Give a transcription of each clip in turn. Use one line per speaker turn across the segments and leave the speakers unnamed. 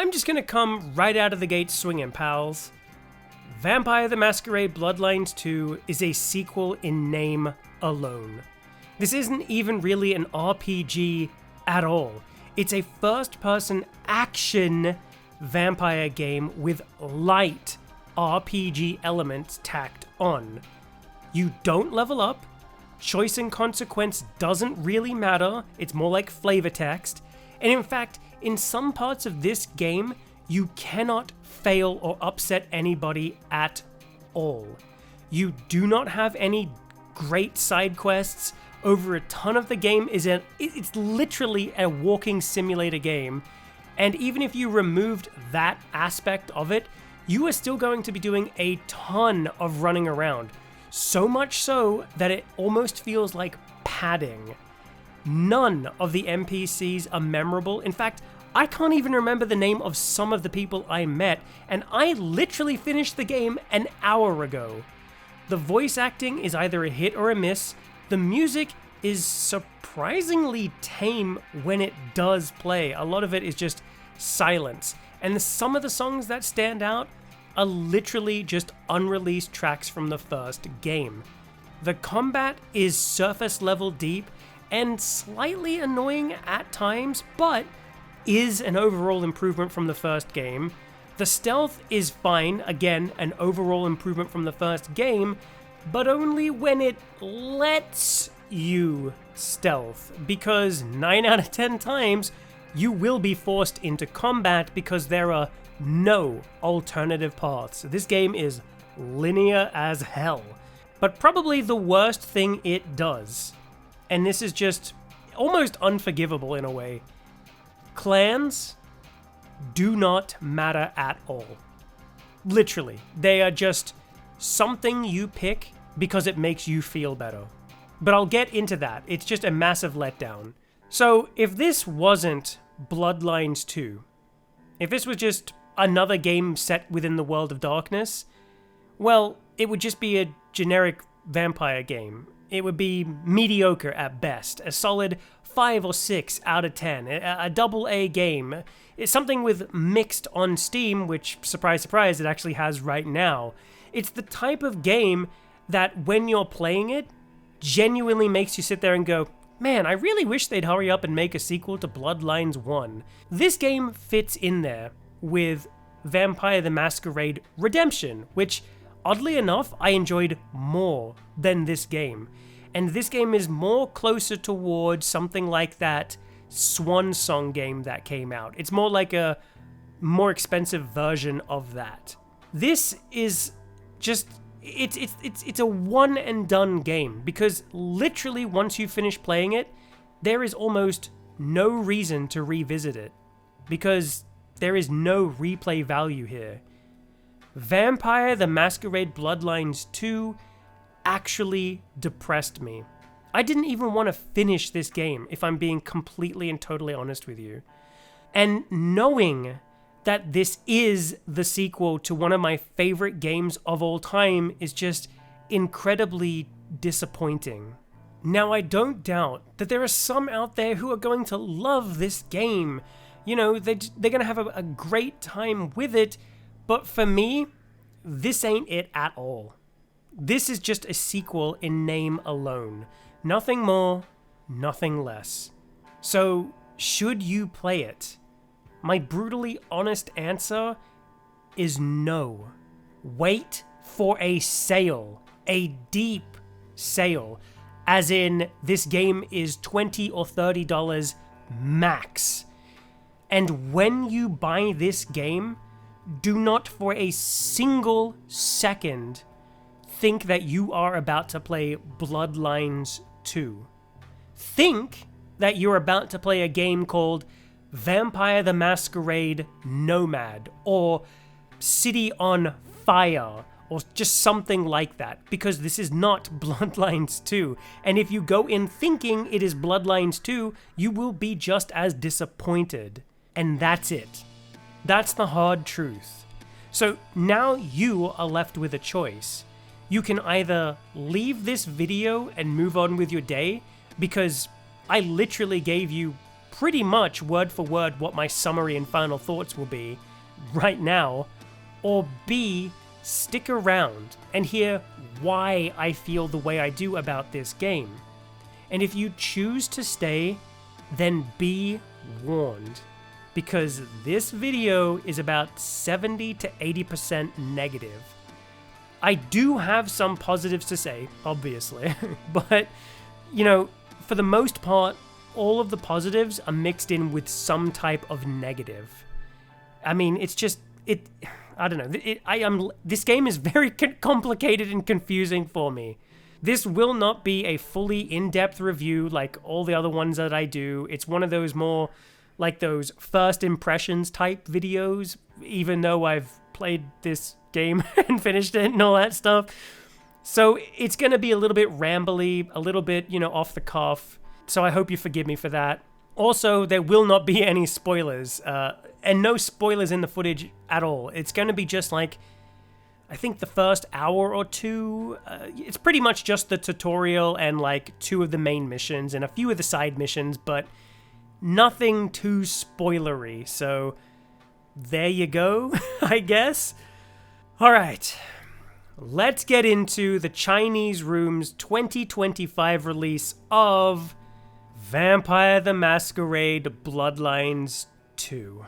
I'm just gonna come right out of the gate swinging, pals. Vampire the Masquerade Bloodlines 2 is a sequel in name alone. This isn't even really an RPG at all. It's a first-person action vampire game with light RPG elements tacked on. You don't level up, choice and consequence doesn't really matter, it's more like flavor text, and in fact, in some parts of this game, you cannot fail or upset anybody at all. You do not have any great side quests. Over a ton of the game it's literally a walking simulator game, and even if you removed that aspect of it, you are still going to be doing a ton of running around. So much so that it almost feels like padding. None of the NPCs are memorable. In fact, I can't even remember the name of some of the people I met, and I literally finished the game an hour ago. The voice acting is either a hit or a miss. The music is surprisingly tame when it does play. A lot of it is just silence. And some of the songs that stand out are literally just unreleased tracks from the first game. The combat is surface level deep and slightly annoying at times, but is an overall improvement from the first game. The stealth is fine, again, an overall improvement from the first game, but only when it lets you stealth, because 9 out of 10 times you will be forced into combat because there are no alternative paths. This game is linear as hell. But probably the worst thing it does, and this is just almost unforgivable in a way, clans do not matter at all. Literally, they are just something you pick because it makes you feel better. But I'll get into that. It's just a massive letdown. So if this wasn't Bloodlines 2, if this was just another game set within the world of darkness, well, it would just be a generic vampire game. It would be mediocre at best, a solid 5 or 6 out of 10, a AA game. It's something with mixed on Steam, which, surprise, surprise, it actually has right now. It's the type of game that when you're playing it, genuinely makes you sit there and go, man, I really wish they'd hurry up and make a sequel to Bloodlines 1. This game fits in there with Vampire the Masquerade Redemption, which, oddly enough, I enjoyed more than this game. And this game is more closer towards something like that Swan Song game that came out. It's more like a more expensive version of that. This is just, it's a one and done game, because literally once you finish playing it, there is almost no reason to revisit it, because there is no replay value here. Vampire the Masquerade Bloodlines 2 actually depressed me. I didn't even want to finish this game, if I'm being completely and totally honest with you. And knowing that this is the sequel to one of my favorite games of all time is just incredibly disappointing. Now, I don't doubt that there are some out there who are going to love this game. You know, they're going to have a great time with it, but for me, this ain't it at all. This is just a sequel in name alone. Nothing more, nothing less. So, should you play it? My brutally honest answer is no. Wait for a sale. A deep sale. As in, this game is $20 or $30 max. And when you buy this game, do not for a single second think that you are about to play Bloodlines 2. Think that you're about to play a game called Vampire the Masquerade Nomad, or City on Fire, or just something like that, because this is not Bloodlines 2. And if you go in thinking it is Bloodlines 2, you will be just as disappointed. And that's it. That's the hard truth. So now you are left with a choice. You can either leave this video and move on with your day, because I literally gave you pretty much word for word what my summary and final thoughts will be right now, or B, stick around and hear why I feel the way I do about this game. And if you choose to stay, then be warned, because this video is about 70 to 80% negative. I do have some positives to say, obviously, but, you know, for the most part, all of the positives are mixed in with some type of negative. I mean, it's just, I don't know, this game is very complicated and confusing for me. This will not be a fully in-depth review like all the other ones that I do. It's one of those more, like those first impressions type videos, even though I've played this game and finished it and all that stuff. So it's going to be a little bit rambly, a little bit, you know, off the cuff. So I hope you forgive me for that. Also, there will not be any spoilers, and no spoilers in the footage at all. It's going to be just like, I think the first hour or two, it's pretty much just the tutorial and like 2 of the main missions and a few of the side missions, but nothing too spoilery. So there you go, I guess. All right, let's get into the Chinese Room's 2025 release of Vampire the Masquerade Bloodlines 2.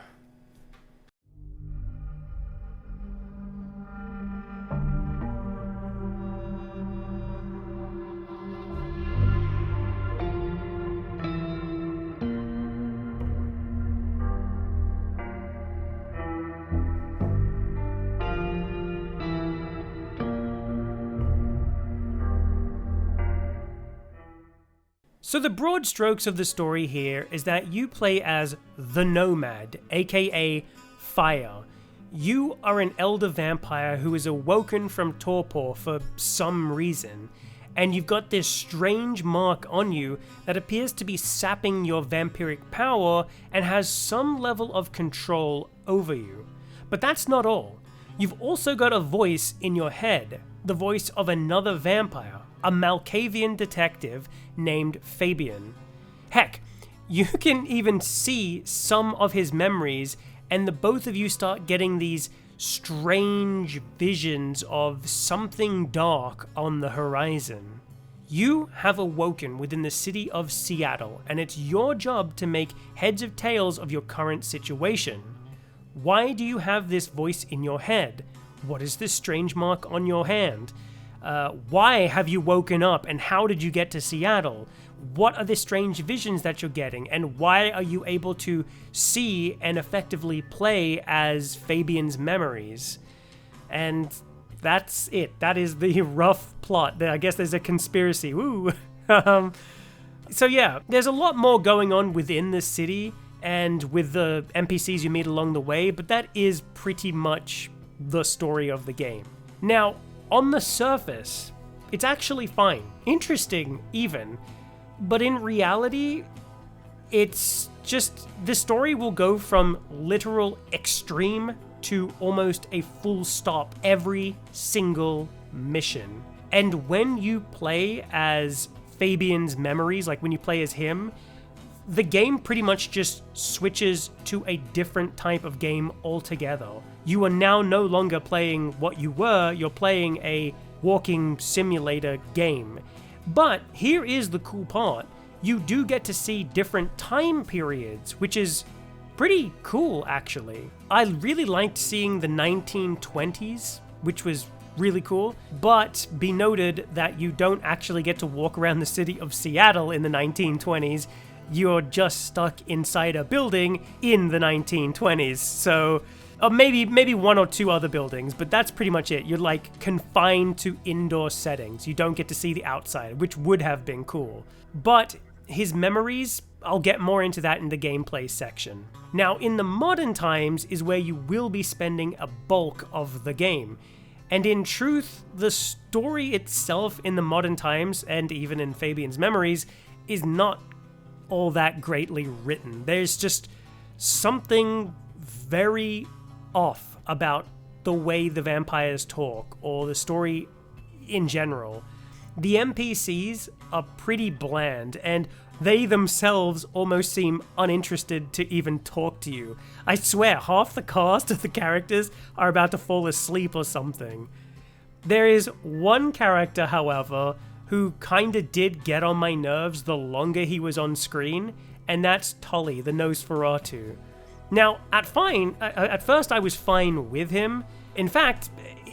So the broad strokes of the story here is that you play as the Nomad, aka Fire. You are an elder vampire who is awoken from torpor for some reason, and you've got this strange mark on you that appears to be sapping your vampiric power and has some level of control over you. But that's not all. You've also got a voice in your head, the voice of another vampire, a Malkavian detective named Fabian. Heck, you can even see some of his memories, and the both of you start getting these strange visions of something dark on the horizon. You have awoken within the city of Seattle, and it's your job to make heads or tails of your current situation. Why do you have this voice in your head? What is this strange mark on your hand? Why have you woken up, and how did you get to Seattle? What are the strange visions that you're getting, and why are you able to see and effectively play as Fabian's memories? And that's it. That is the rough plot. I guess there's a conspiracy. Woo! So yeah, there's a lot more going on within the city and with the NPCs you meet along the way, but that is pretty much the story of the game. Now, on the surface, it's actually fine. Interesting, even. But in reality, it's just, the story will go from literal extreme to almost a full stop every single mission. And when you play as Fabian's memories, like when you play as him, the game pretty much just switches to a different type of game altogether. You are now no longer playing what you were, you're playing a walking simulator game. But here is the cool part. You do get to see different time periods, which is pretty cool, actually. I really liked seeing the 1920s, which was really cool, but be noted that you don't actually get to walk around the city of Seattle in the 1920s. You're just stuck inside a building in the 1920s. So, or maybe 1 or 2 other buildings, but that's pretty much it. You're like confined to indoor settings. You don't get to see the outside, which would have been cool. But his memories, I'll get more into that in the gameplay section. Now, in the modern times is where you will be spending a bulk of the game. And in truth, the story itself in the modern times, and even in Fabian's memories, is not all that greatly written. There's just something very off about the way the vampires talk, or the story in general. The NPCs are pretty bland, and they themselves almost seem uninterested to even talk to you. I swear, half the cast of the characters are about to fall asleep or something. There is one character, however, who kinda did get on my nerves the longer he was on screen, and that's Tully, the Nosferatu. Now, at first I was fine with him. In fact,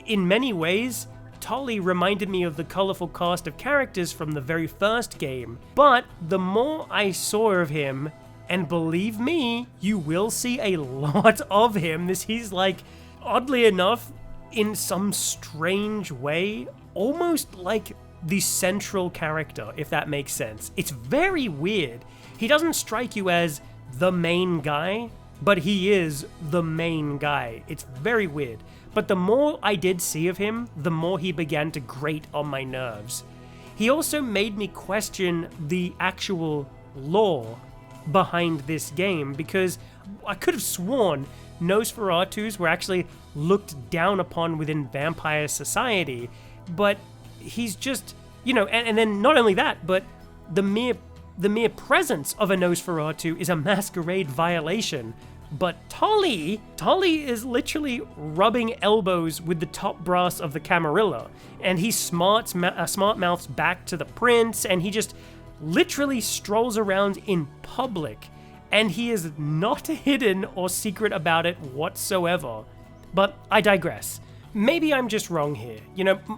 in many ways, Tully reminded me of the colorful cast of characters from the very first game, but the more I saw of him, and believe me, you will see a lot of him, he's like, oddly enough, in some strange way, almost like the central character, if that makes sense. It's very weird. He doesn't strike you as the main guy, but he is the main guy. It's very weird. But the more I did see of him, the more he began to grate on my nerves. He also made me question the actual lore behind this game, because I could have sworn Nosferatus were actually looked down upon within vampire society, but he's just, and then not only that, but the mere presence of a Nosferatu is a Masquerade violation. But Tully is literally rubbing elbows with the top brass of the Camarilla, and he smart mouths back to the prince, and he just literally strolls around in public, and he is not hidden or secret about it whatsoever. But I digress. Maybe I'm just wrong here.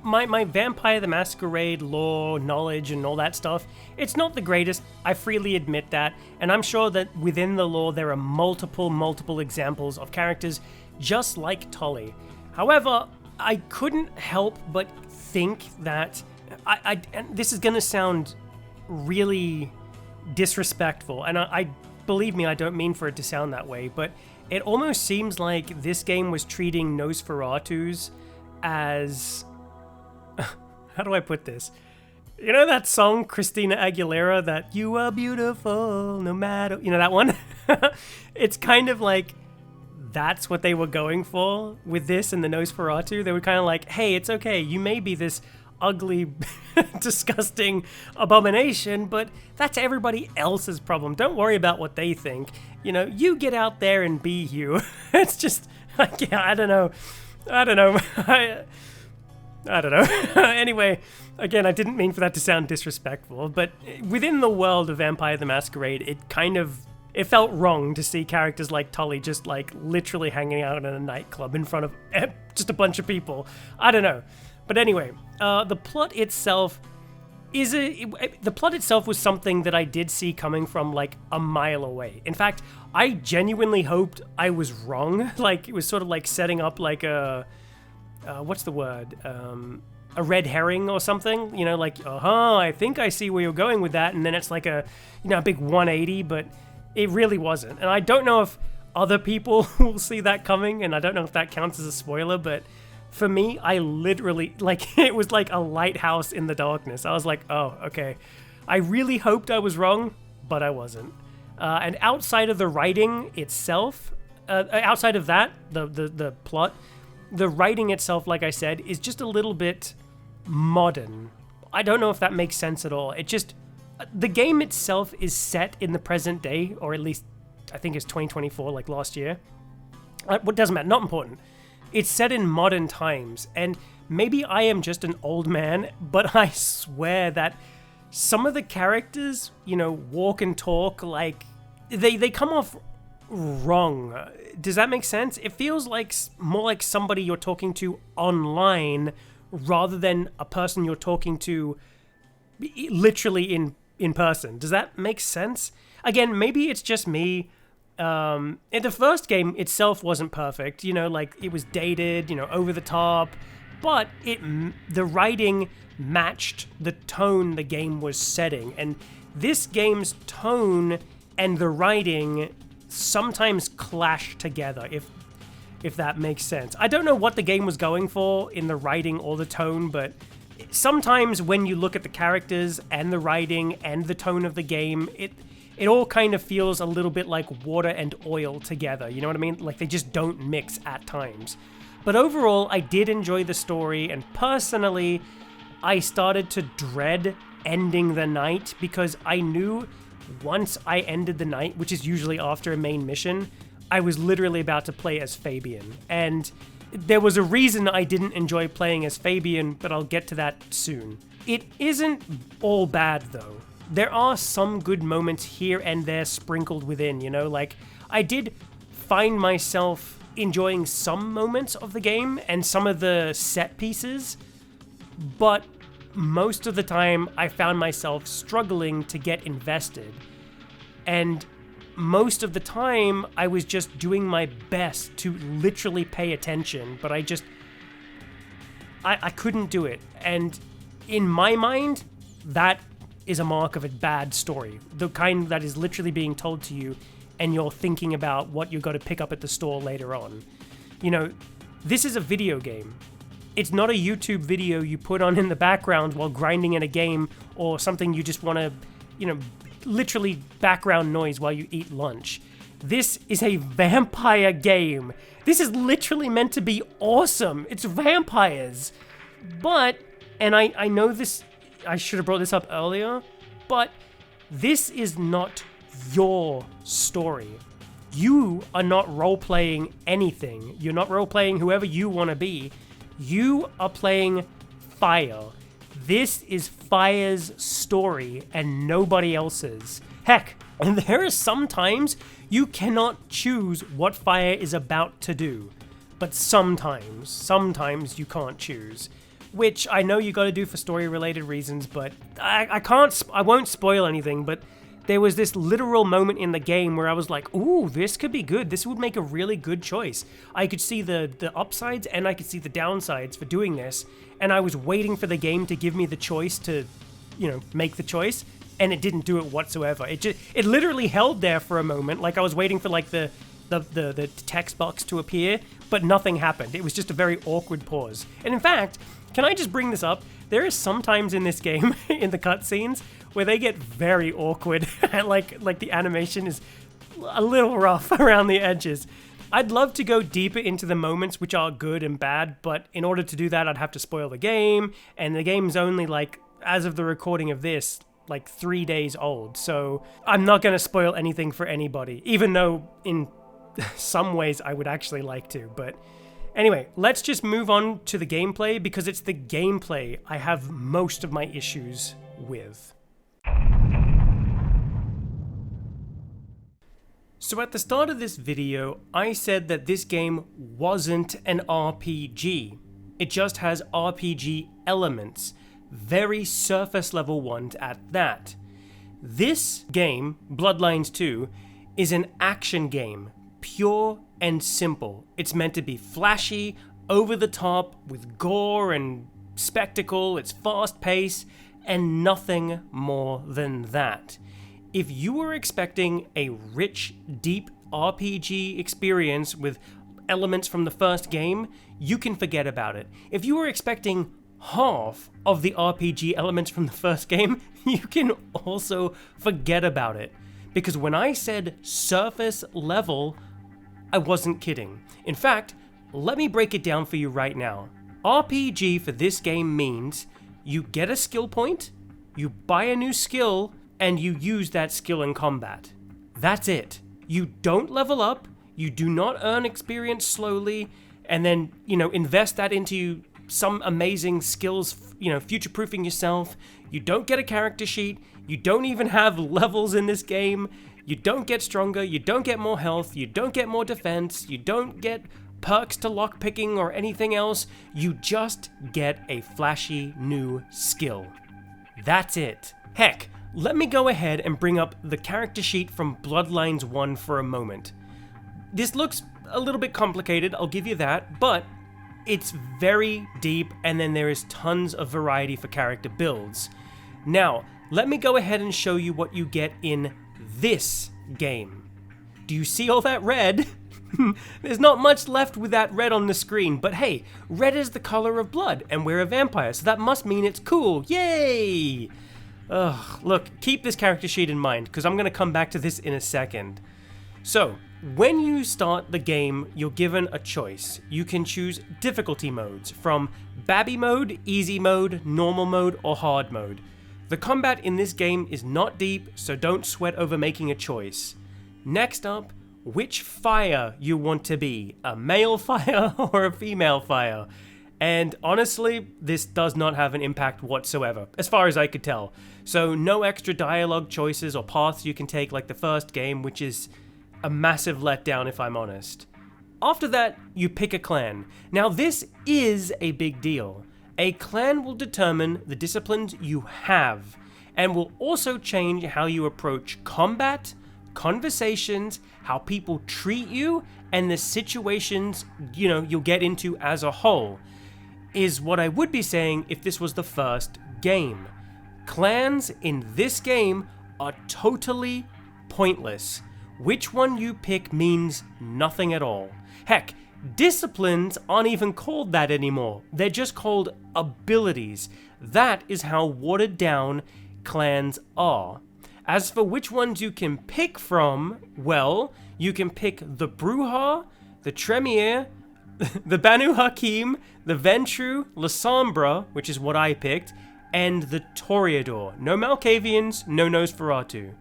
My Vampire the Masquerade lore, knowledge, and all that stuff, it's not the greatest, I freely admit that, and I'm sure that within the lore there are multiple examples of characters just like Tully. However, I couldn't help but think that, and this is gonna sound really disrespectful, and I believe me, I don't mean for it to sound that way, but it almost seems like this game was treating Nosferatus as... How do I put this? You know that song, Christina Aguilera, that "You are beautiful, no matter..." You know that one? It's kind of like that's what they were going for with this and the Nosferatu. They were kind of like, hey, it's okay, you may be this ugly, disgusting abomination, but that's everybody else's problem. Don't worry about what they think. You get out there and be you. It's just, like, I don't know. I don't know. Anyway, again, I didn't mean for that to sound disrespectful, but within the world of Vampire the Masquerade, it felt wrong to see characters like Tully just, like, literally hanging out in a nightclub in front of just a bunch of people. I don't know. But anyway, the plot itself was something that I did see coming from like a mile away. In fact, I genuinely hoped I was wrong. Like, it was sort of like setting up like a what's the word? A red herring or something. Like, I think I see where you're going with that, and then it's like a big 180, but it really wasn't. And I don't know if other people will see that coming, and I don't know if that counts as a spoiler, but for me, I literally, like, it was like a lighthouse in the darkness. I was like, oh, okay. I really hoped I was wrong, but I wasn't. And outside of the writing itself, outside of that, the plot, the writing itself, like I said, is just a little bit modern. I don't know if that makes sense at all. It just, the game itself is set in the present day, or at least I think it's 2024, like last year. What doesn't matter, not important. It's set in modern times, and maybe I am just an old man, but I swear that some of the characters, walk and talk like they come off wrong. Does that make sense? It feels like more like somebody you're talking to online rather than a person you're talking to literally in person. Does that make sense? Again, maybe it's just me. In the first game itself wasn't perfect, like it was dated, over the top, but the writing matched the tone the game was setting, and this game's tone and the writing sometimes clash together, if that makes sense. I don't know what the game was going for in the writing or the tone, but sometimes when you look at the characters and the writing and the tone of the game, it all kind of feels a little bit like water and oil together, you know what I mean? Like, they just don't mix at times. But overall, I did enjoy the story, and personally, I started to dread ending the night because I knew once I ended the night, which is usually after a main mission, I was literally about to play as Fabian. And there was a reason I didn't enjoy playing as Fabian, but I'll get to that soon. It isn't all bad though. There are some good moments here and there sprinkled within, you know, like I did find myself enjoying some moments of the game and some of the set pieces, but most of the time I found myself struggling to get invested. And most of the time I was just doing my best to literally pay attention, but I couldn't do it. And in my mind, that is a mark of a bad story. The kind that is literally being told to you and you're thinking about what you've got to pick up at the store later on. You know, this is a video game. It's not a YouTube video you put on in the background while grinding in a game or something you just want to, you know, literally background noise while you eat lunch. This is a vampire game. This is literally meant to be awesome. It's vampires. But, and I know this, I should have brought this up earlier, but this is not your story. You are not role-playing anything. You're not role-playing whoever you want to be. You are playing Fire. This is Fire's story and nobody else's. Heck, and there are some times you cannot choose what Fire is about to do. But sometimes you can't choose. Which I know you gotta do for story-related reasons, but I won't spoil anything, but there was this literal moment in the game where I was like, ooh, this could be good. This would make a really good choice. I could see the upsides and I could see the downsides for doing this. And I was waiting for the game to give me the choice to, you know, make the choice. And it didn't do it whatsoever. It literally held there for a moment. Like I was waiting for like the text box to appear, but nothing happened. It was just a very awkward pause. And in fact, can I just bring this up? There is sometimes in this game, in the cutscenes, where they get very awkward. like the animation is a little rough around the edges. I'd love to go deeper into the moments which are good and bad, but in order to do that, I'd have to spoil the game, and the game's only like, as of the recording of this, like 3 days old. So I'm not going to spoil anything for anybody, even though in some ways I would actually like to, but anyway, let's just move on to the gameplay, because it's the gameplay I have most of my issues with. So at the start of this video, I said that this game wasn't an RPG. It just has RPG elements, very surface level ones at that. This game, Bloodlines 2, is an action game, pure and simple. It's meant to be flashy, over the top, with gore and spectacle, it's fast paced, and nothing more than that. If you were expecting a rich, deep RPG experience with elements from the first game, you can forget about it. If you were expecting half of the RPG elements from the first game, you can also forget about it. Because when I said surface level, I wasn't kidding. In fact, let me break it down for you right now. RPG for this game means you get a skill point, you buy a new skill, and you use that skill in combat. That's it. You don't level up, you do not earn experience slowly, and then, you know, invest that into some amazing skills, you know, future-proofing yourself. You don't get a character sheet, you don't even have levels in this game, you don't get stronger, you don't get more health, you don't get more defense, you don't get perks to lockpicking or anything else, you just get a flashy new skill. That's it. Heck, let me go ahead and bring up the character sheet from Bloodlines 1 for a moment. This looks a little bit complicated, I'll give you that, but it's very deep, and then there is tons of variety for character builds. Now, let me go ahead and show you what you get in this game. Do you see all that red? There's not much left with that red on the screen, but hey, red is the color of blood, and we're a vampire, so that must mean it's cool. Yay! Ugh, look, keep this character sheet in mind, because I'm going to come back to this in a second. So, when you start the game, you're given a choice. You can choose difficulty modes, from Babby mode, easy mode, normal mode, or hard mode. The combat in this game is not deep, so don't sweat over making a choice. Next up, which fire you want to be, a male fire or a female fire. And honestly, this does not have an impact whatsoever, as far as I could tell. So no extra dialogue choices or paths you can take like the first game, which is a massive letdown if I'm honest. After that, you pick a clan. Now this is a big deal. A clan will determine the disciplines you have, and will also change how you approach combat, conversations, how people treat you, and the situations, you'll get into as a whole, is what I would be saying if this was the first game. Clans in this game are totally pointless. Which one you pick means nothing at all. Heck, disciplines aren't even called that anymore. They're just called abilities. That is how watered down clans are. As for which ones you can pick from, well, you can pick the Bruja, the Tremere, the Banu Hakim, the Ventru, La Sombra, which is what I picked, and the Toreador. No Malkavians, no Nosferatu.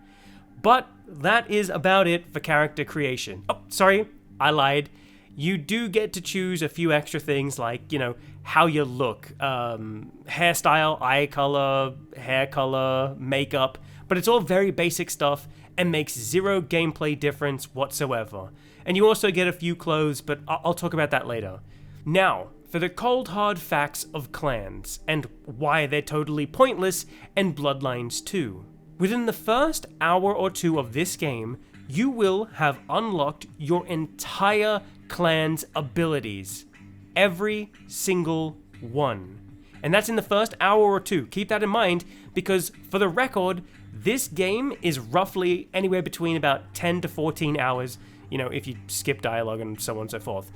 But that is about it for character creation. Oh, sorry, I lied. You do get to choose a few extra things like, how you look, hairstyle, eye color, hair color, makeup, but it's all very basic stuff and makes zero gameplay difference whatsoever. And you also get a few clothes, but I'll talk about that later. Now, for the cold hard facts of clans, and why they're totally pointless, and Bloodlines 2. Within the first hour or two of this game, you will have unlocked your entire clan's abilities. Every single one. And that's in the first hour or two. Keep that in mind, because for the record, this game is roughly anywhere between about 10 to 14 hours, if you skip dialogue and so on and so forth.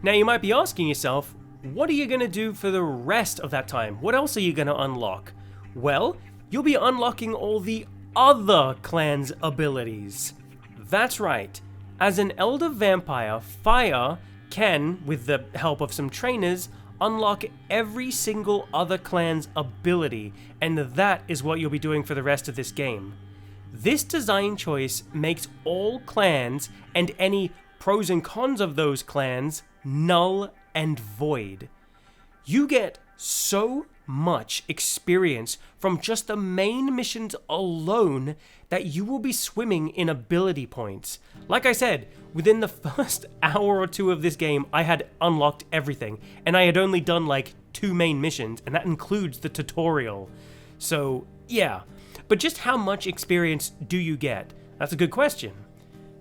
Now you might be asking yourself, what are you going to do for the rest of that time? What else are you going to unlock? Well, you'll be unlocking all the other clan's abilities. That's right. As an elder vampire, Fire can, with the help of some trainers, unlock every single other clan's ability, and that is what you'll be doing for the rest of this game. This design choice makes all clans and any pros and cons of those clans null and void. You get so much experience from just the main missions alone that you will be swimming in ability points. Like I said, within the first hour or two of this game, I had unlocked everything, and I had only done like 2 main missions, and that includes the tutorial. So yeah, but just how much experience do you get? That's a good question.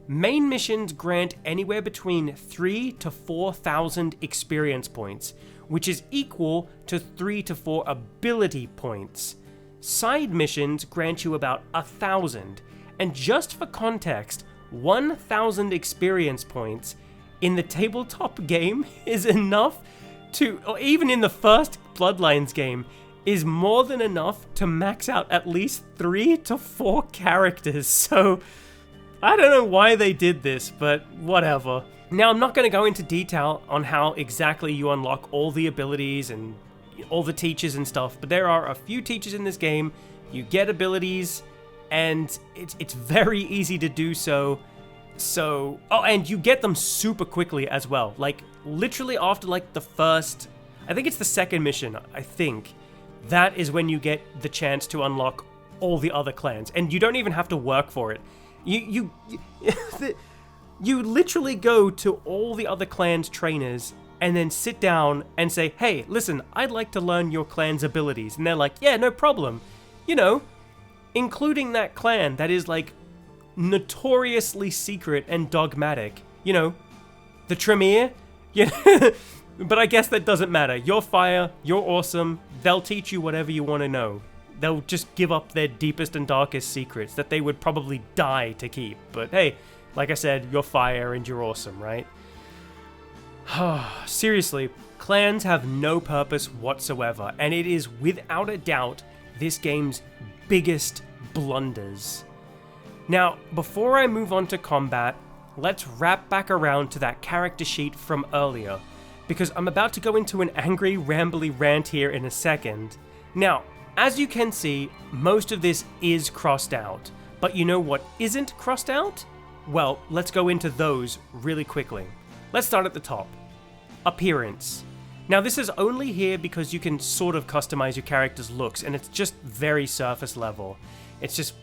Main missions grant anywhere between 3,000 to 4,000 experience points, which is equal to 3 to 4 ability points. Side missions grant you about 1,000, and just for context, 1,000 experience points in the tabletop game is enough to, or even in the first Bloodlines game, is more than enough to max out at least 3 to 4 characters, so I don't know why they did this, but whatever. Now, I'm not going to go into detail on how exactly you unlock all the abilities and all the teachers and stuff, but there are a few teachers in this game. You get abilities, and it's very easy to do so. Oh, and you get them super quickly as well. Like, literally after, like, the first, I think it's the second mission, that is when you get the chance to unlock all the other clans, and you don't even have to work for it. You literally go to all the other clans' trainers and then sit down and say, hey, listen, I'd like to learn your clan's abilities. And they're like, yeah, no problem. Including that clan that is like notoriously secret and dogmatic. The Tremere. But I guess that doesn't matter. You're Fire, you're awesome. They'll teach you whatever you want to know. They'll just give up their deepest and darkest secrets that they would probably die to keep. But hey, like I said, you're Fire and you're awesome, right? Seriously, clans have no purpose whatsoever, and it is without a doubt this game's biggest blunders. Now, before I move on to combat, let's wrap back around to that character sheet from earlier, because I'm about to go into an angry, rambly rant here in a second. Now, As you can see, most of this is crossed out. But you know what isn't crossed out? Well, let's go into those really quickly. Let's start at the top. Appearance. Now this is only here because you can sort of customize your character's looks, and it's just very surface level. It's just,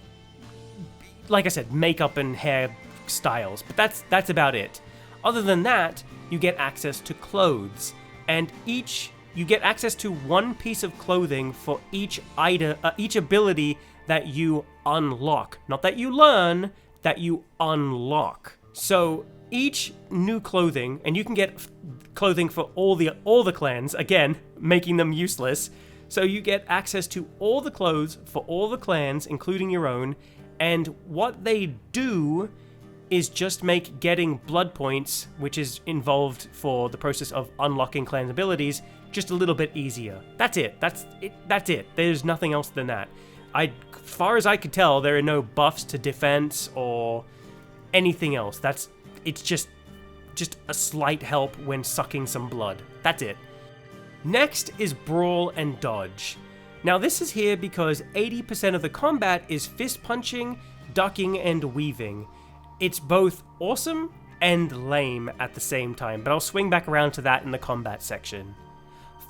like I said, makeup and hair styles, but that's about it. Other than that, you get access to clothes, and you get access to one piece of clothing for each ability that you unlock. Not that you learn, that you unlock. So each new clothing, and you can get clothing for all the clans, again, making them useless. So you get access to all the clothes for all the clans, including your own, and what they do is just make getting blood points, which is involved for the process of unlocking clan abilities, just a little bit easier. That's it. That's it. There's nothing else than that. As far as I could tell, there are no buffs to defense or anything else. It's just a slight help when sucking some blood. That's it. Next is Brawl and Dodge. Now this is here because 80% of the combat is fist punching, ducking, and weaving. It's both awesome and lame at the same time, but I'll swing back around to that in the combat section.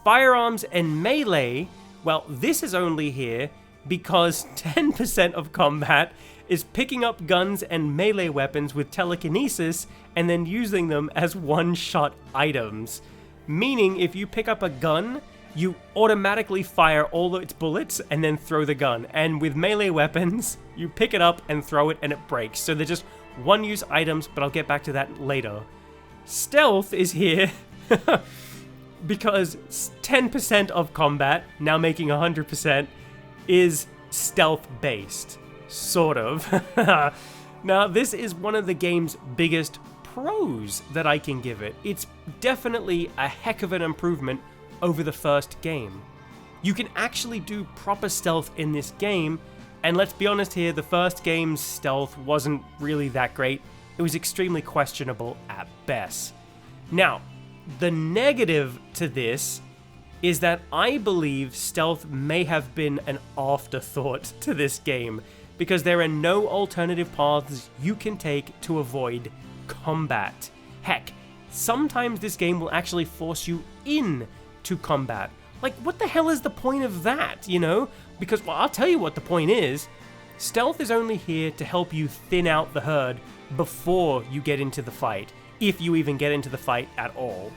Firearms and melee, well, this is only here because 10% of combat is picking up guns and melee weapons with telekinesis and then using them as one-shot items. Meaning, if you pick up a gun, you automatically fire all of its bullets and then throw the gun. And with melee weapons, you pick it up and throw it and it breaks. So they're just one-use items, but I'll get back to that later. Stealth is here because 10% of combat, now making 100%, is stealth-based. Sort of. Now, this is one of the game's biggest pros that I can give it. It's definitely a heck of an improvement over the first game. You can actually do proper stealth in this game, and let's be honest here, the first game's stealth wasn't really that great. It was extremely questionable at best. Now, the negative to this is that I believe stealth may have been an afterthought to this game, because there are no alternative paths you can take to avoid combat. Heck, sometimes this game will actually force you in to combat. Like, what the hell is the point of that, you know? Because, well, I'll tell you what the point is. Stealth is only here to help you thin out the herd before you get into the fight, if you even get into the fight at all.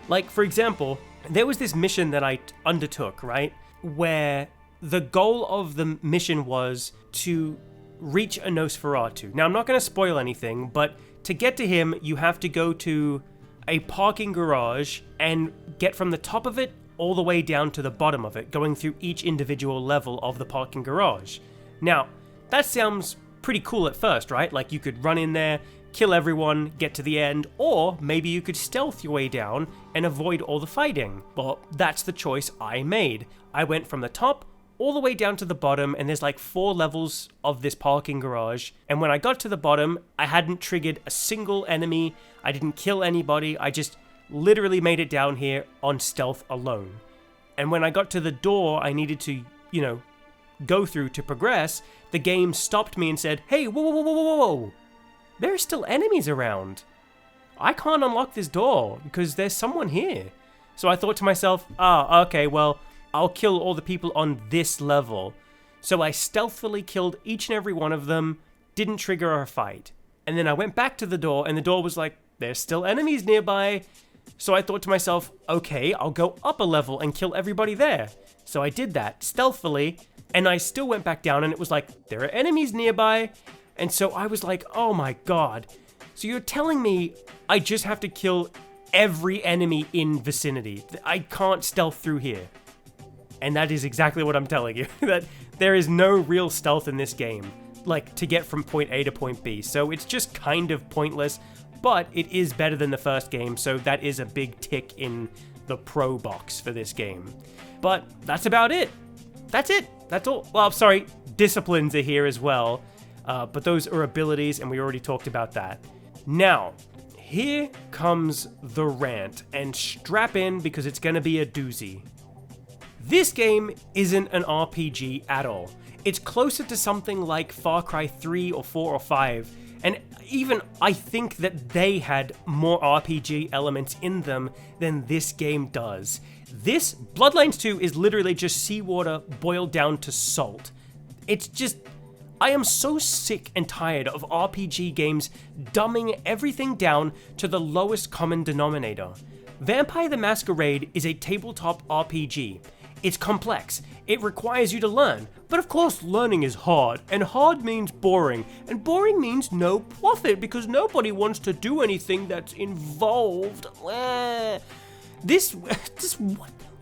Like, for example, there was this mission that I undertook, right? Where the goal of the mission was to reach a Nosferatu. Now, I'm not going to spoil anything, but to get to him, you have to go to a parking garage and get from the top of it all the way down to the bottom of it, going through each individual level of the parking garage. Now, that sounds pretty cool at first, right? Like, you could run in there, kill everyone, get to the end, or maybe you could stealth your way down and avoid all the fighting. Well, that's the choice I made. I went from the top all the way down to the bottom, and there's like 4 levels of this parking garage, and when I got to the bottom, I hadn't triggered a single enemy, I didn't kill anybody, I just literally made it down here on stealth alone. And when I got to the door I needed to, go through to progress, the game stopped me and said, "Hey, whoa, there are still enemies around. I can't unlock this door because there's someone here." So I thought to myself, okay, well, I'll kill all the people on this level. So I stealthily killed each and every one of them, didn't trigger a fight. And then I went back to the door, and the door was like, there's still enemies nearby. So I thought to myself, okay, I'll go up a level and kill everybody there. So I did that stealthily, and I still went back down, and it was like, there are enemies nearby. And so I was like, oh my god. So you're telling me I just have to kill every enemy in vicinity? I can't stealth through here. And that is exactly what I'm telling you, that there is no real stealth in this game, like, to get from point A to point B. So it's just kind of pointless, but it is better than the first game, so that is a big tick in the pro box for this game. But that's about it. That's it. That's all. Well, I'm sorry, disciplines are here as well, but those are abilities, and we already talked about that. Now, here comes the rant, and strap in because it's going to be a doozy. This game isn't an RPG at all. It's closer to something like Far Cry 3 or 4 or 5, and even I think that they had more RPG elements in them than this game does. This, Bloodlines 2, is literally just seawater boiled down to salt. It's just, I am so sick and tired of RPG games dumbing everything down to the lowest common denominator. Vampire the Masquerade is a tabletop RPG. It's complex, it requires you to learn, but of course learning is hard, and hard means boring, and boring means no profit because nobody wants to do anything that's involved.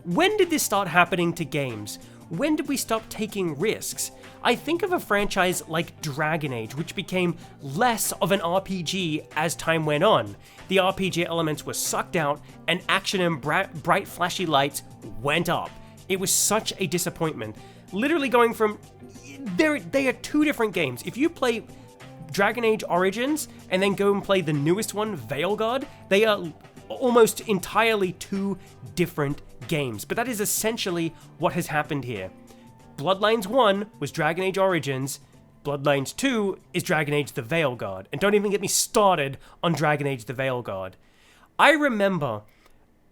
When did this start happening to games? When did we stop taking risks? I think of a franchise like Dragon Age, which became less of an RPG as time went on. The RPG elements were sucked out, and action and bright flashy lights went up. It was such a disappointment. Literally going from... They are two different games. If you play Dragon Age Origins and then go and play the newest one, Veilguard, they are almost entirely two different games. But that is essentially what has happened here. Bloodlines 1 was Dragon Age Origins. Bloodlines 2 is Dragon Age the Veilguard. And don't even get me started on Dragon Age the Veilguard. I remember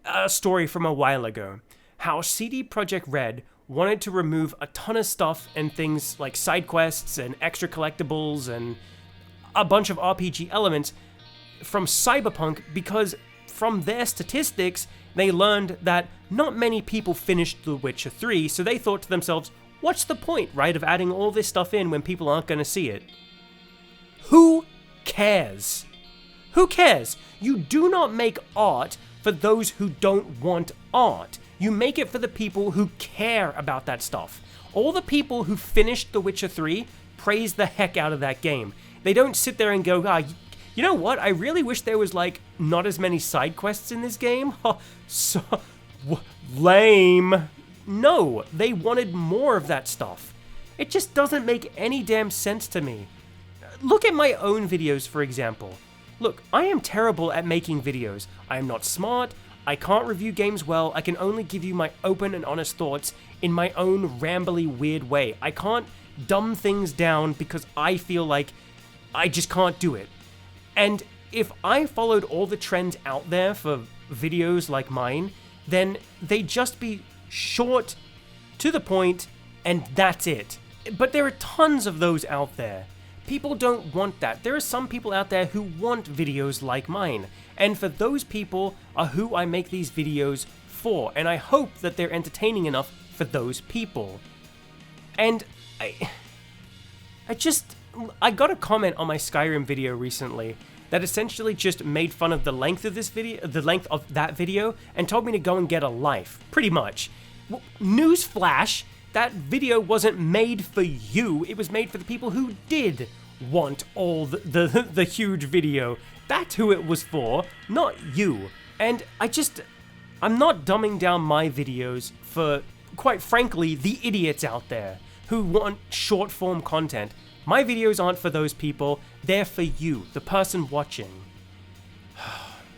a story from a while ago. How CD Projekt Red wanted to remove a ton of stuff and things like side quests and extra collectibles and a bunch of RPG elements from Cyberpunk because from their statistics, they learned that not many people finished The Witcher 3, so they thought to themselves, what's the point, right, of adding all this stuff in when people aren't going to see it? Who cares? Who cares? You do not make art for those who don't want art. You make it for the people who care about that stuff. All the people who finished The Witcher 3 praise the heck out of that game. They don't sit there and go, you know what? I really wish there was, not as many side quests in this game. So lame. No, they wanted more of that stuff. It just doesn't make any damn sense to me. Look at my own videos, for example. Look, I am terrible at making videos. I am not smart. I can't review games well. I can only give you my open and honest thoughts in my own rambly, weird way. I can't dumb things down because I feel like I just can't do it. And if I followed all the trends out there for videos like mine, then they'd just be short, to the point, and that's it. But there are tons of those out there. People don't want that. There are some people out there who want videos like mine. And for those people are who I make these videos for. And I hope that they're entertaining enough for those people. And I got a comment on my Skyrim video recently that essentially just made fun of the length of this video, the length of that video, and told me to go and get a life, pretty much. Well, newsflash, that video wasn't made for you, it was made for the people who did want all the huge video. That's who it was for, not you. And I'm not dumbing down my videos for, quite frankly, the idiots out there who want short form content. My videos aren't for those people, they're for you, the person watching.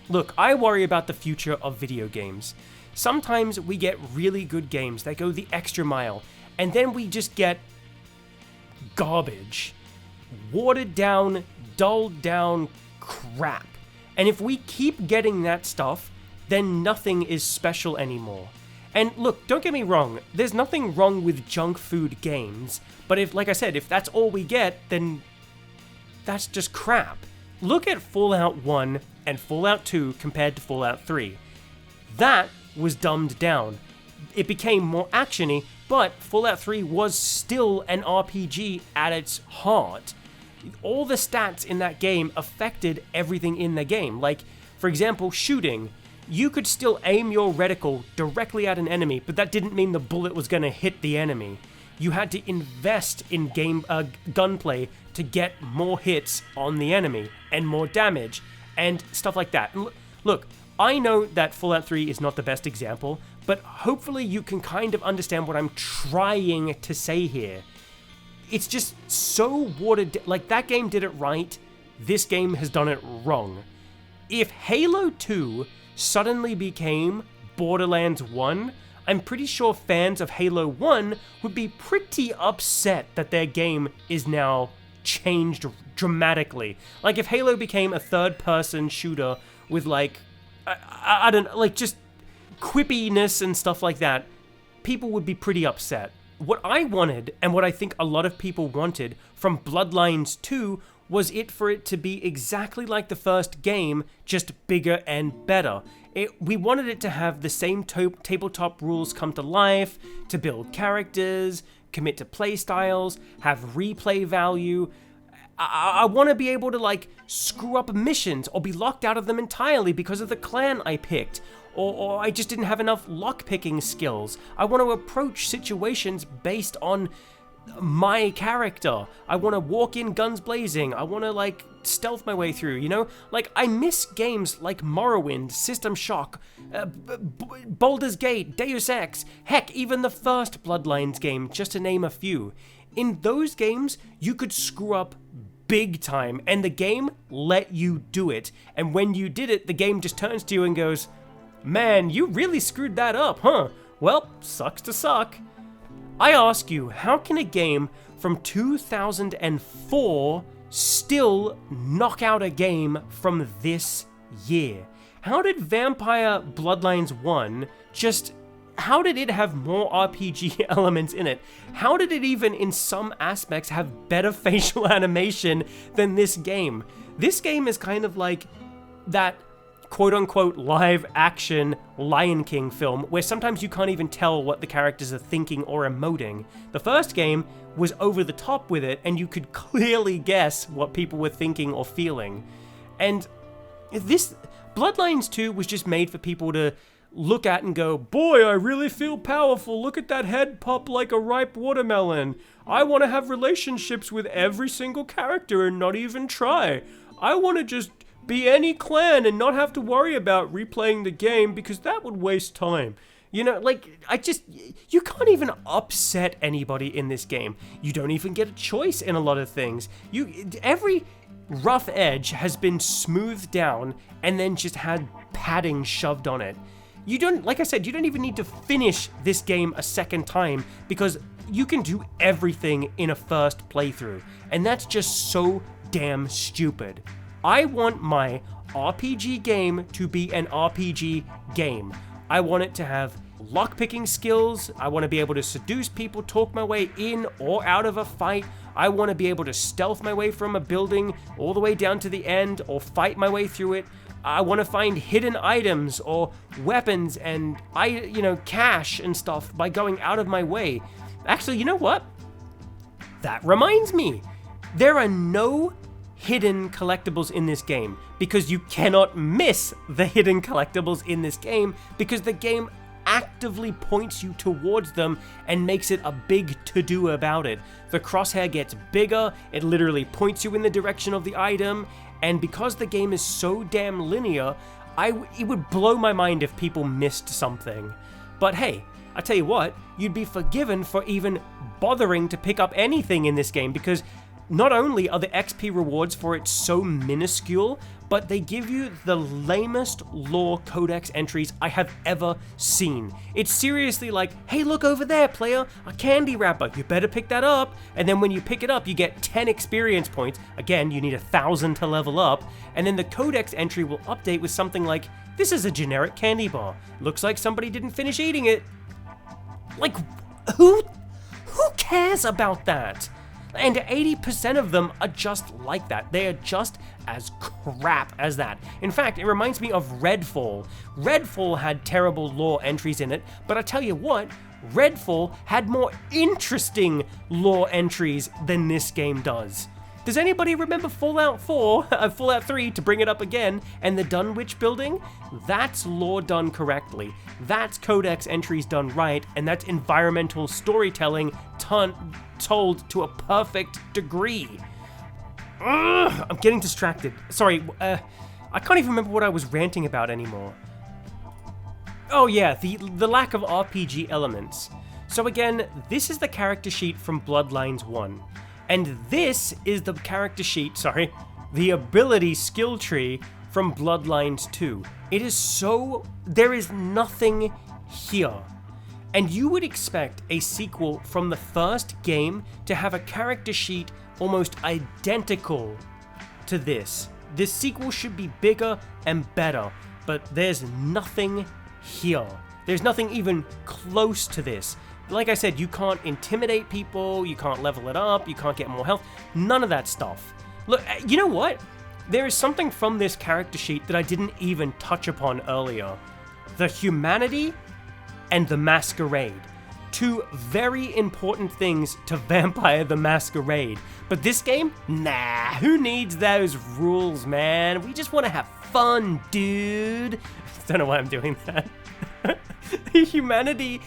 Look, I worry about the future of video games. Sometimes we get really good games that go the extra mile, and then we just get garbage. Watered down, dulled down crap. And if we keep getting that stuff, then nothing is special anymore. And look, don't get me wrong, there's nothing wrong with junk food games, but if, like I said, if that's all we get, then that's just crap. Look at Fallout 1 and Fallout 2 compared to Fallout 3. That was dumbed down. It became more actiony, but Fallout 3 was still an RPG at its heart. All the stats in that game affected everything in the game. Like, for example, shooting. You could still aim your reticle directly at an enemy, but that didn't mean the bullet was going to hit the enemy. You had to invest in gunplay to get more hits on the enemy, and more damage, and stuff like that. Look, I know that Fallout 3 is not the best example, but hopefully you can kind of understand what I'm trying to say here. It's just so watered, like that game did it right, this game has done it wrong. If Halo 2 suddenly became Borderlands 1, I'm pretty sure fans of Halo 1 would be pretty upset that their game is now changed dramatically. Like, if Halo became a third-person shooter with, like, I don't know, like, just quippiness and stuff like that, people would be pretty upset. What I wanted, and what I think a lot of people wanted from Bloodlines 2, was for it to be exactly like the first game, just bigger and better. We wanted it to have the same tabletop rules come to life, to build characters, commit to playstyles, have replay value. I want to be able to, like, screw up missions or be locked out of them entirely because of the clan I picked. Or I just didn't have enough lockpicking skills. I want to approach situations based on my character. I want to walk in guns blazing. I want to, like, stealth my way through, you know? Like, I miss games like Morrowind, System Shock, Baldur's Gate, Deus Ex, heck, even the first Bloodlines game, just to name a few. In those games, you could screw up big time, and the game let you do it. And when you did it, the game just turns to you and goes, "Man, you really screwed that up, huh? Well, sucks to suck." I ask you, how can a game from 2004 still knock out a game from this year? How did Vampire Bloodlines 1 how did it have more RPG elements in it? How did it even, in some aspects, have better facial animation than this game? This game is kind of like that quote-unquote live-action Lion King film, where sometimes you can't even tell what the characters are thinking or emoting. The first game was over the top with it, and you could clearly guess what people were thinking or feeling. And this Bloodlines 2 was just made for people to look at and go, "Boy, I really feel powerful. Look at that head pop like a ripe watermelon. I want to have relationships with every single character and not even try. I want to just be any clan and not have to worry about replaying the game because that would waste time." You know, like, you can't even upset anybody in this game. You don't even get a choice in a lot of things. Every rough edge has been smoothed down and then just had padding shoved on it. You don't, like I said, you don't even need to finish this game a second time because you can do everything in a first playthrough. And that's just so damn stupid. I want my RPG game to be an RPG game. I want it to have lockpicking skills. I want to be able to seduce people, talk my way in or out of a fight. I want to be able to stealth my way from a building all the way down to the end or fight my way through it. I want to find hidden items or weapons and cash and stuff by going out of my way. Actually, you know what? That reminds me. There are no hidden collectibles in this game because you cannot miss the hidden collectibles in this game because the game actively points you towards them and makes it a big to-do about it. The crosshair gets bigger, it literally points you in the direction of the item, and because the game is so damn linear, it would blow my mind if people missed something. But hey, I tell you what, you'd be forgiven for even bothering to pick up anything in this game because not only are the XP rewards for it so minuscule, but they give you the lamest lore codex entries I have ever seen. It's seriously like, "Hey, look over there, player, a candy wrapper, you better pick that up." And then when you pick it up, you get 10 experience points. Again, you need 1,000 to level up. And then the codex entry will update with something like, "This is a generic candy bar. Looks like somebody didn't finish eating it." Like, who cares about that? And 80% of them are just like that. They are just as crap as that. In fact, it reminds me of Redfall. Redfall had terrible lore entries in it, but I tell you what, Redfall had more interesting lore entries than this game does. Does anybody remember Fallout 3, to bring it up again, and the Dunwich building? That's lore done correctly. That's codex entries done right, and that's environmental storytelling told to a perfect degree. Ugh, I'm getting distracted. Sorry, I can't even remember what I was ranting about anymore. Oh yeah, the lack of RPG elements. So again, this is the character sheet from Bloodlines 1. And this is the the ability skill tree from Bloodlines 2. There is nothing here. And you would expect a sequel from the first game to have a character sheet almost identical to this. This sequel should be bigger and better, but there's nothing here. There's nothing even close to this. Like I said, you can't intimidate people, you can't level it up, you can't get more health, none of that stuff. Look, you know what? There is something from this character sheet that I didn't even touch upon earlier. The humanity and the Masquerade. Two very important things to Vampire the Masquerade. But this game? Nah, who needs those rules, man? We just want to have fun, dude. Don't know why I'm doing that. Humanity,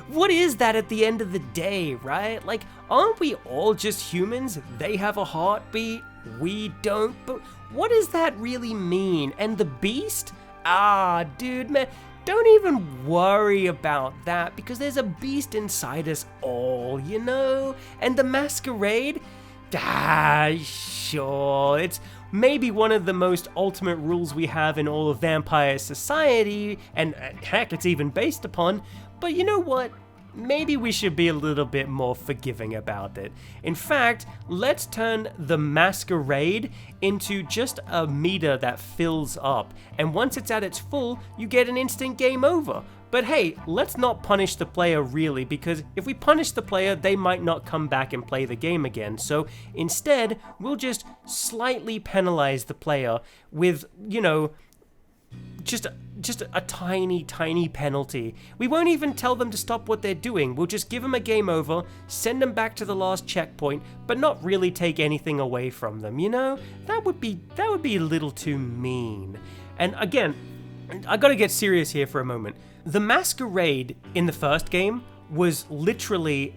what is that at the end of the day, right? Like, aren't we all just humans? They have a heartbeat, we don't, but what does that really mean? And the beast? Ah, dude, man, don't even worry about that, because there's a beast inside us all, you know? And the Masquerade? Ah, sure, it's maybe one of the most ultimate rules we have in all of vampire society, and heck, it's even based upon, but you know what? Maybe we should be a little bit more forgiving about it. In fact, let's turn the Masquerade into just a meter that fills up, and once it's at its full, you get an instant game over. But hey, let's not punish the player really, because if we punish the player, they might not come back and play the game again. So instead, we'll just slightly penalize the player with, you know, just a tiny penalty. We won't even tell them to stop what they're doing. We'll just give them a game over, send them back to the last checkpoint, but not really take anything away from them, you know? That would be a little too mean. And again, I gotta get serious here for a moment. The Masquerade in the first game was literally,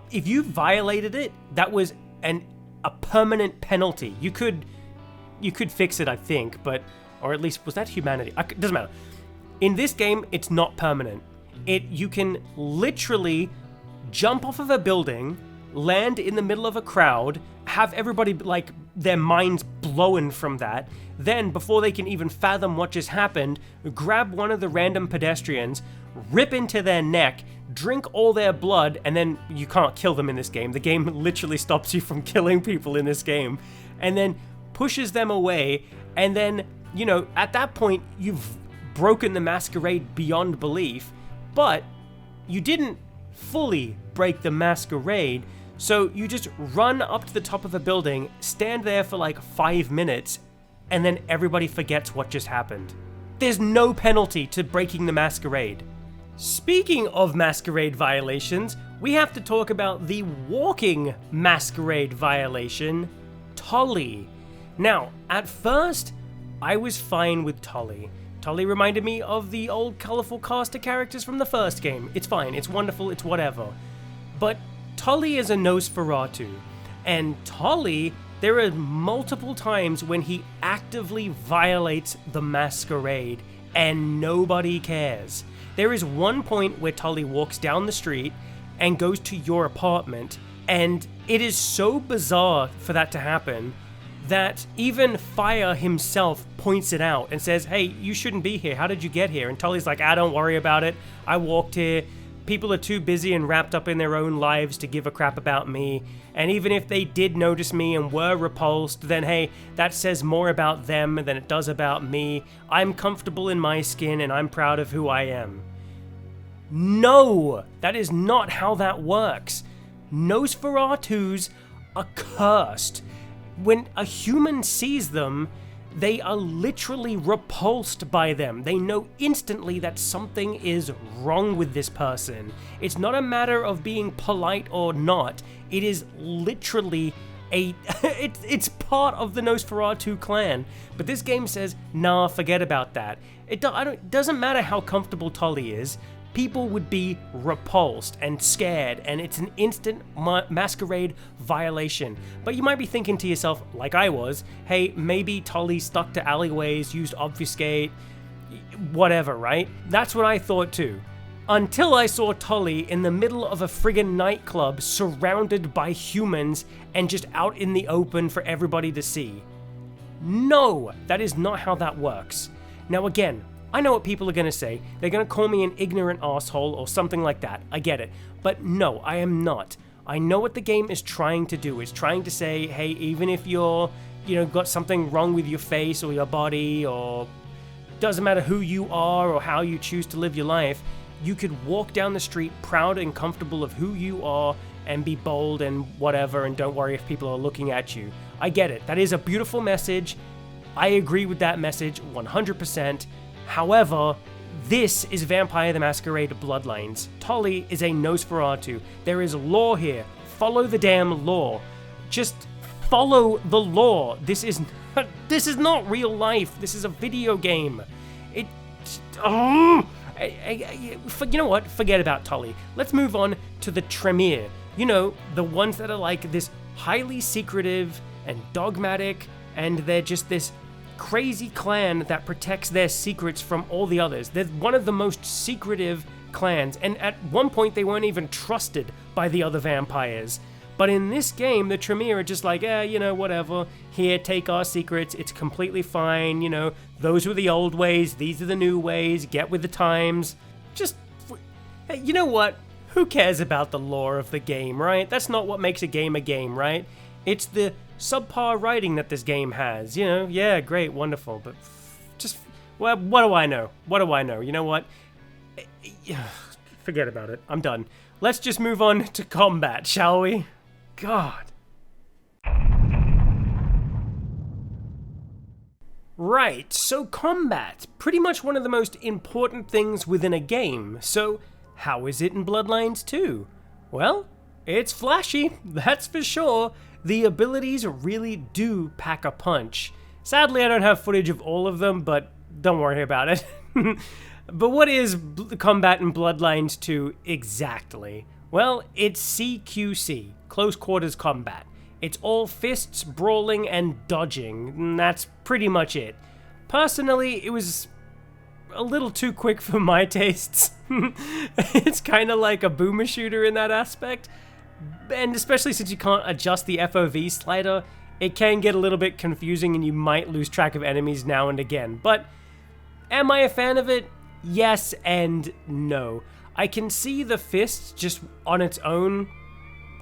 if you violated it, that was a permanent penalty. You could fix it, I think, but, or at least, was that humanity? Doesn't matter. In this game, it's not permanent. You can literally jump off of a building, land in the middle of a crowd, have everybody, like, their minds blown from that, then, before they can even fathom what just happened, grab one of the random pedestrians, rip into their neck, drink all their blood, and then you can't kill them in this game. The game literally stops you from killing people in this game, and then pushes them away, and then, you know, at that point, you've broken the Masquerade beyond belief, but you didn't fully break the Masquerade. So you just run up to the top of a building, stand there for like 5 minutes, and then everybody forgets what just happened. There's no penalty to breaking the Masquerade. Speaking of Masquerade violations, we have to talk about the walking Masquerade violation, Tolly. Now, at first, I was fine with Tolly. Tolly reminded me of the old colorful cast of characters from the first game. It's fine, it's wonderful, it's whatever. But Tolly is a Nosferatu, and Tolly, there are multiple times when he actively violates the Masquerade, and nobody cares. There is one point where Tolly walks down the street and goes to your apartment, and it is so bizarre for that to happen that even Fire himself points it out and says, hey, you shouldn't be here, how did you get here? And Tolly's like, don't worry about it, I walked here. People are too busy and wrapped up in their own lives to give a crap about me. And even if they did notice me and were repulsed, then hey, that says more about them than it does about me. I'm comfortable in my skin and I'm proud of who I am. No, that is not how that works. Nosferatus are cursed. When a human sees them, they are literally repulsed by them. They know instantly that something is wrong with this person. It's not a matter of being polite or not. It is literally it's part of the Nosferatu clan. But this game says, nah, forget about that. It doesn't matter how comfortable Tolly is. People would be repulsed and scared, and it's an instant Masquerade violation. But you might be thinking to yourself, like I was, hey, maybe Tolly stuck to alleyways, used obfuscate, whatever, right? That's what I thought too. Until I saw Tolly in the middle of a friggin' nightclub surrounded by humans and just out in the open for everybody to see. No, that is not how that works. Now again, I know what people are going to say. They're going to call me an ignorant asshole or something like that. I get it. But no, I am not. I know what the game is trying to do. It's trying to say, hey, even if you're, got something wrong with your face or your body, or doesn't matter who you are or how you choose to live your life, you could walk down the street proud and comfortable of who you are and be bold and whatever, and don't worry if people are looking at you. I get it. That is a beautiful message. I agree with that message 100%. However, this is Vampire the Masquerade Bloodlines. Tolly is a Nosferatu. There is law here. Follow the damn law. Just follow the law. This is not real life. This is a video game. You know what? Forget about Tolly. Let's move on to the Tremere. The ones that are like this highly secretive and dogmatic, and they're just this crazy clan that protects their secrets from all the others. They're one of the most secretive clans, and at one point they weren't even trusted by the other vampires. But in this game, the Tremere are just like, whatever. Here, take our secrets. It's completely fine. Those were the old ways. These are the new ways. Get with the times. Just, you know what? Who cares about the lore of the game, right? That's not what makes a game, right? It's the subpar writing that this game has. Yeah, great, wonderful. But just, well, what do I know? What do I know? You know what? Forget about it. I'm done. Let's just move on to combat, shall we? God. Right, so combat. Pretty much one of the most important things within a game. So, how is it in Bloodlines 2? Well, it's flashy, that's for sure. The abilities really do pack a punch. Sadly, I don't have footage of all of them, but don't worry about it. But what is combat in Bloodlines 2 exactly? Well, it's CQC, Close Quarters Combat. It's all fists, brawling, and dodging, and that's pretty much it. Personally, it was a little too quick for my tastes. It's kind of like a boomer shooter in that aspect, and especially since you can't adjust the FOV slider, it can get a little bit confusing and you might lose track of enemies now and again. But am I a fan of it? Yes and no. I can see the fists just on its own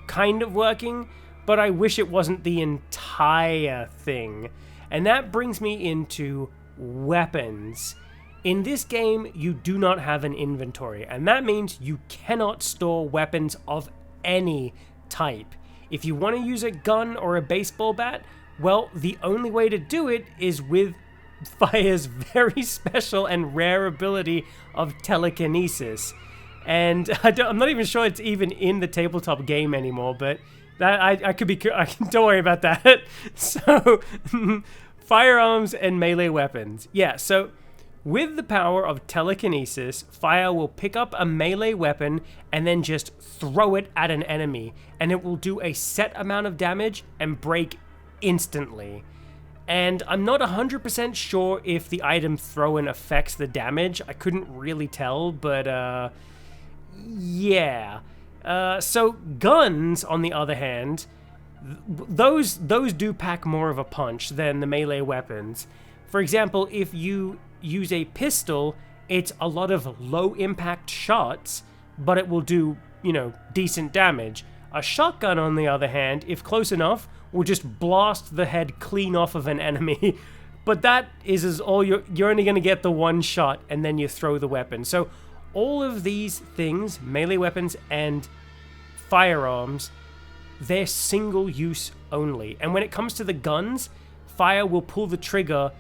kind of working, but I wish it wasn't the entire thing. And that brings me into weapons. In this game, you do not have an inventory, and that means you cannot store weapons of any type. If you want to use a gun or a baseball bat, well, the only way to do it is with Fire's very special and rare ability of telekinesis. And I'm not even sure it's even in the tabletop game anymore, but that I could be, don't worry about that. So, firearms and melee weapons. Yeah, so with the power of telekinesis, Fire will pick up a melee weapon and then just throw it at an enemy, and it will do a set amount of damage and break instantly. And I'm not 100% sure if the item throw-in affects the damage. I couldn't really tell, but yeah. So guns, on the other hand, those do pack more of a punch than the melee weapons. For example, if you use a pistol, it's a lot of low-impact shots, but it will do, decent damage. A shotgun, on the other hand, if close enough, will just blast the head clean off of an enemy. But that is all you're only going to get the one shot, and then you throw the weapon. So all of these things, melee weapons and firearms, they're single use only. And when it comes to the guns, Fire will pull the trigger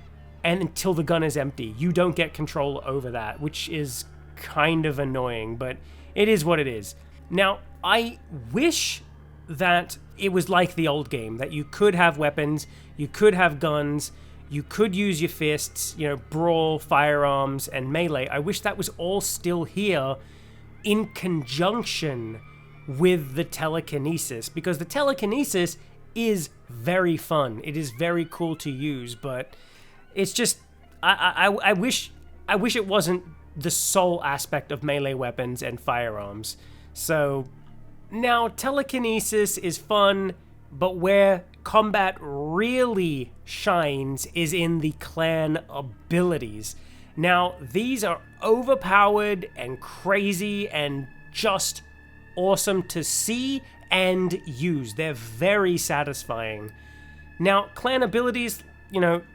and until the gun is empty. You don't get control over that, which is kind of annoying, but it is what it is. Now, I wish that it was like the old game, that you could have weapons, you could have guns, you could use your fists, brawl, firearms, and melee. I wish that was all still here in conjunction with the telekinesis, because the telekinesis is very fun. It is very cool to use, but it's just, I wish it wasn't the sole aspect of melee weapons and firearms. So now telekinesis is fun, but where combat really shines is in the clan abilities. Now, these are overpowered and crazy and just awesome to see and use. They're very satisfying. Now, clan abilities,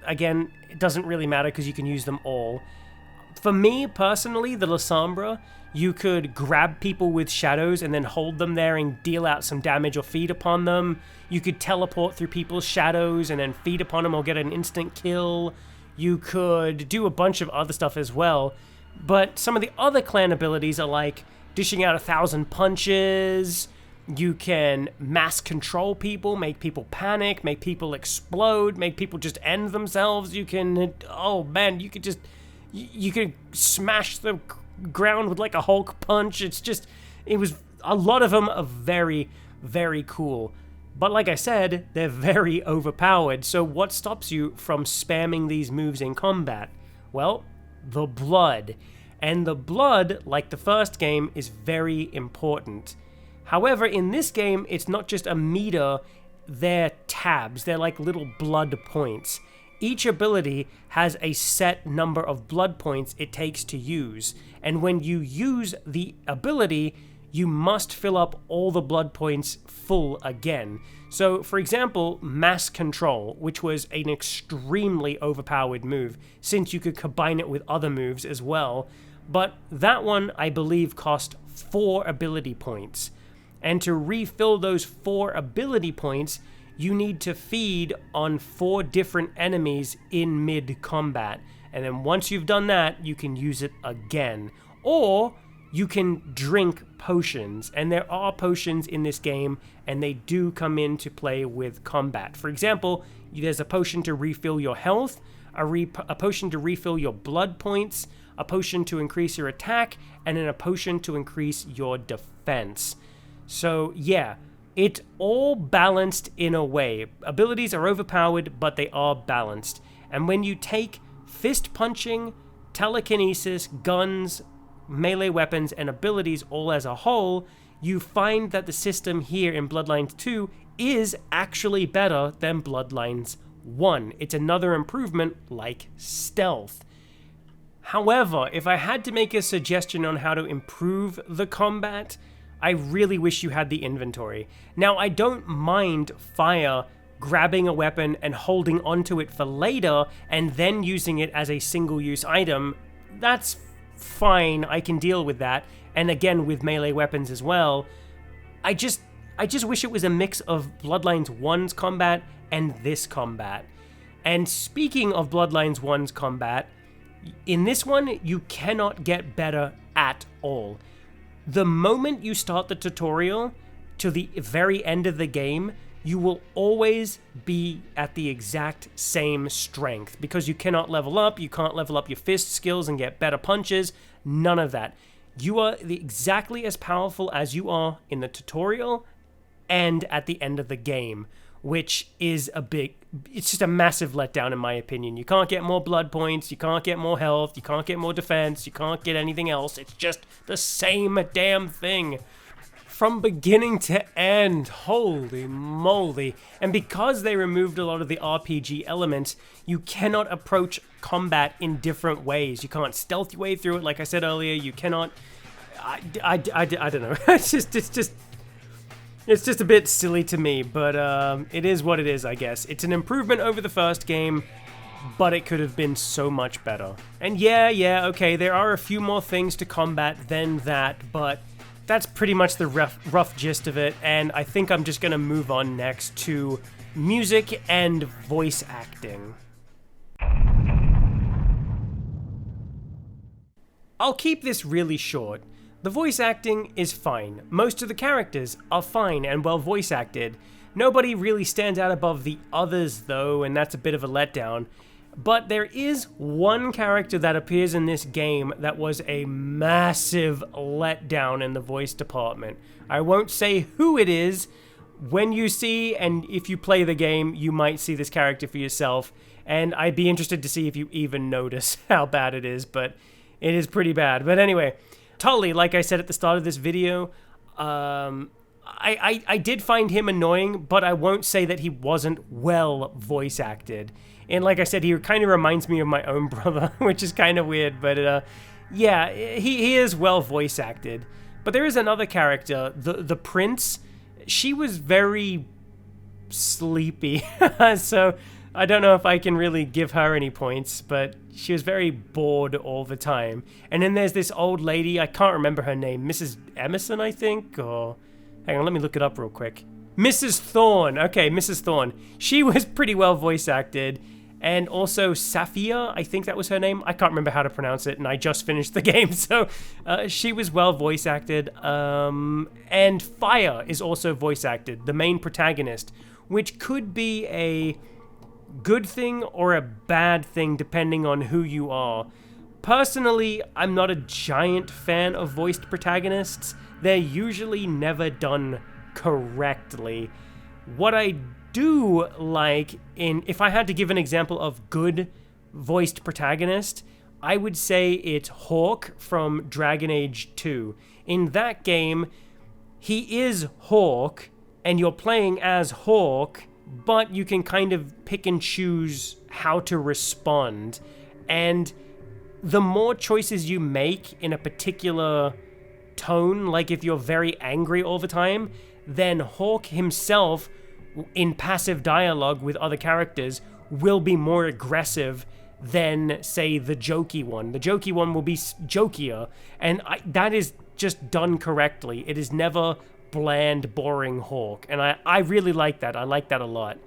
again, it doesn't really matter because you can use them all. For me, personally, the Lasombra, you could grab people with shadows and then hold them there and deal out some damage or feed upon them. You could teleport through people's shadows and then feed upon them or get an instant kill. You could do a bunch of other stuff as well. But some of the other clan abilities are like dishing out 1,000 punches. You can mass control people, make people panic, make people explode, make people just end themselves. You can, you could smash the ground with like a Hulk punch. It was, a lot of them are very, very cool. But like I said, they're very overpowered, so what stops you from spamming these moves in combat? Well, the blood. And the blood, like the first game, is very important. However, in this game, it's not just a meter, they're tabs. They're like little blood points. Each ability has a set number of blood points it takes to use, and when you use the ability, you must fill up all the blood points full again. So, for example, Mass Control, which was an extremely overpowered move, since you could combine it with other moves as well, but that one, I believe, cost 4 ability points. And to refill those 4 ability points, you need to feed on 4 different enemies in mid-combat. And then once you've done that, you can use it again. Or you can drink potions, and there are potions in this game, and they do come into play with combat. For example, there's a potion to refill your health, a potion to refill your blood points, a potion to increase your attack, and then a potion to increase your defense. So yeah, it's all balanced in a way. Abilities are overpowered, but they are balanced. And when you take fist punching, telekinesis, guns, melee weapons, and abilities all as a whole, you find that the system here in Bloodlines 2 is actually better than Bloodlines 1. It's another improvement like stealth. However, if I had to make a suggestion on how to improve the combat, I really wish you had the inventory. Now, I don't mind fire grabbing a weapon and holding onto it for later and then using it as a single-use item. That's fine, I can deal with that. And again, with melee weapons as well. I just wish it was a mix of Bloodlines 1's combat and this combat. And speaking of Bloodlines 1's combat, in this one, you cannot get better at all. The moment you start the tutorial to the very end of the game, you will always be at the exact same strength because you cannot level up, you can't level up your fist skills and get better punches, none of that. You are exactly as powerful as you are in the tutorial and at the end of the game, which is it's just a massive letdown in my opinion. You can't get more blood points, you can't get more health, you can't get more defense, you can't get anything else. It's just the same damn thing. From beginning to end, holy moly. And because they removed a lot of the RPG elements, you cannot approach combat in different ways. You can't stealth your way through it, like I said earlier. You cannot, I don't know. It's just a bit silly to me, but it is what it is, I guess. It's an improvement over the first game, but it could have been so much better. And yeah, okay, there are a few more things to combat than that, but that's pretty much the rough gist of it, and I think I'm just gonna move on next to music and voice acting. I'll keep this really short. The voice acting is fine. Most of the characters are fine and well voice acted. Nobody really stands out above the others though, and that's a bit of a letdown. But there is one character that appears in this game that was a massive letdown in the voice department. I won't say who it is. When you see and if you play the game, you might see this character for yourself. And I'd be interested to see if you even notice how bad it is, but it is pretty bad. But anyway, Tully, like I said at the start of this video, I did find him annoying, but I won't say that he wasn't well voice acted. And like I said, he kind of reminds me of my own brother, which is kind of weird, but yeah, he is well voice acted. But there is another character, the prince. She was very sleepy, so I don't know if I can really give her any points, but she was very bored all the time. And then there's this old lady, I can't remember her name, Mrs. Emerson, I think, or... Hang on, let me look it up real quick. Mrs. Thorne, okay, Mrs. Thorne. She was pretty well voice acted. And also Safia, I think that was her name. I can't remember how to pronounce it, and I just finished the game, so she was well voice acted. And Fire is also voice acted, the main protagonist, which could be a good thing or a bad thing depending on who you are. Personally, I'm not a giant fan of voiced protagonists. They're usually never done correctly. What I do like, if I had to give an example of good voiced protagonist, I would say it's Hawk from Dragon Age 2. In that game, he is Hawk, and you're playing as Hawk, but you can kind of pick and choose how to respond. And the more choices you make in a particular tone, like if you're very angry all the time, then Hawk himself, in passive dialogue with other characters, will be more aggressive than, say, the jokey one. The jokey one will be jokier, and that is just done correctly. It is never bland, boring Hawk, and I really like that. I like that a lot.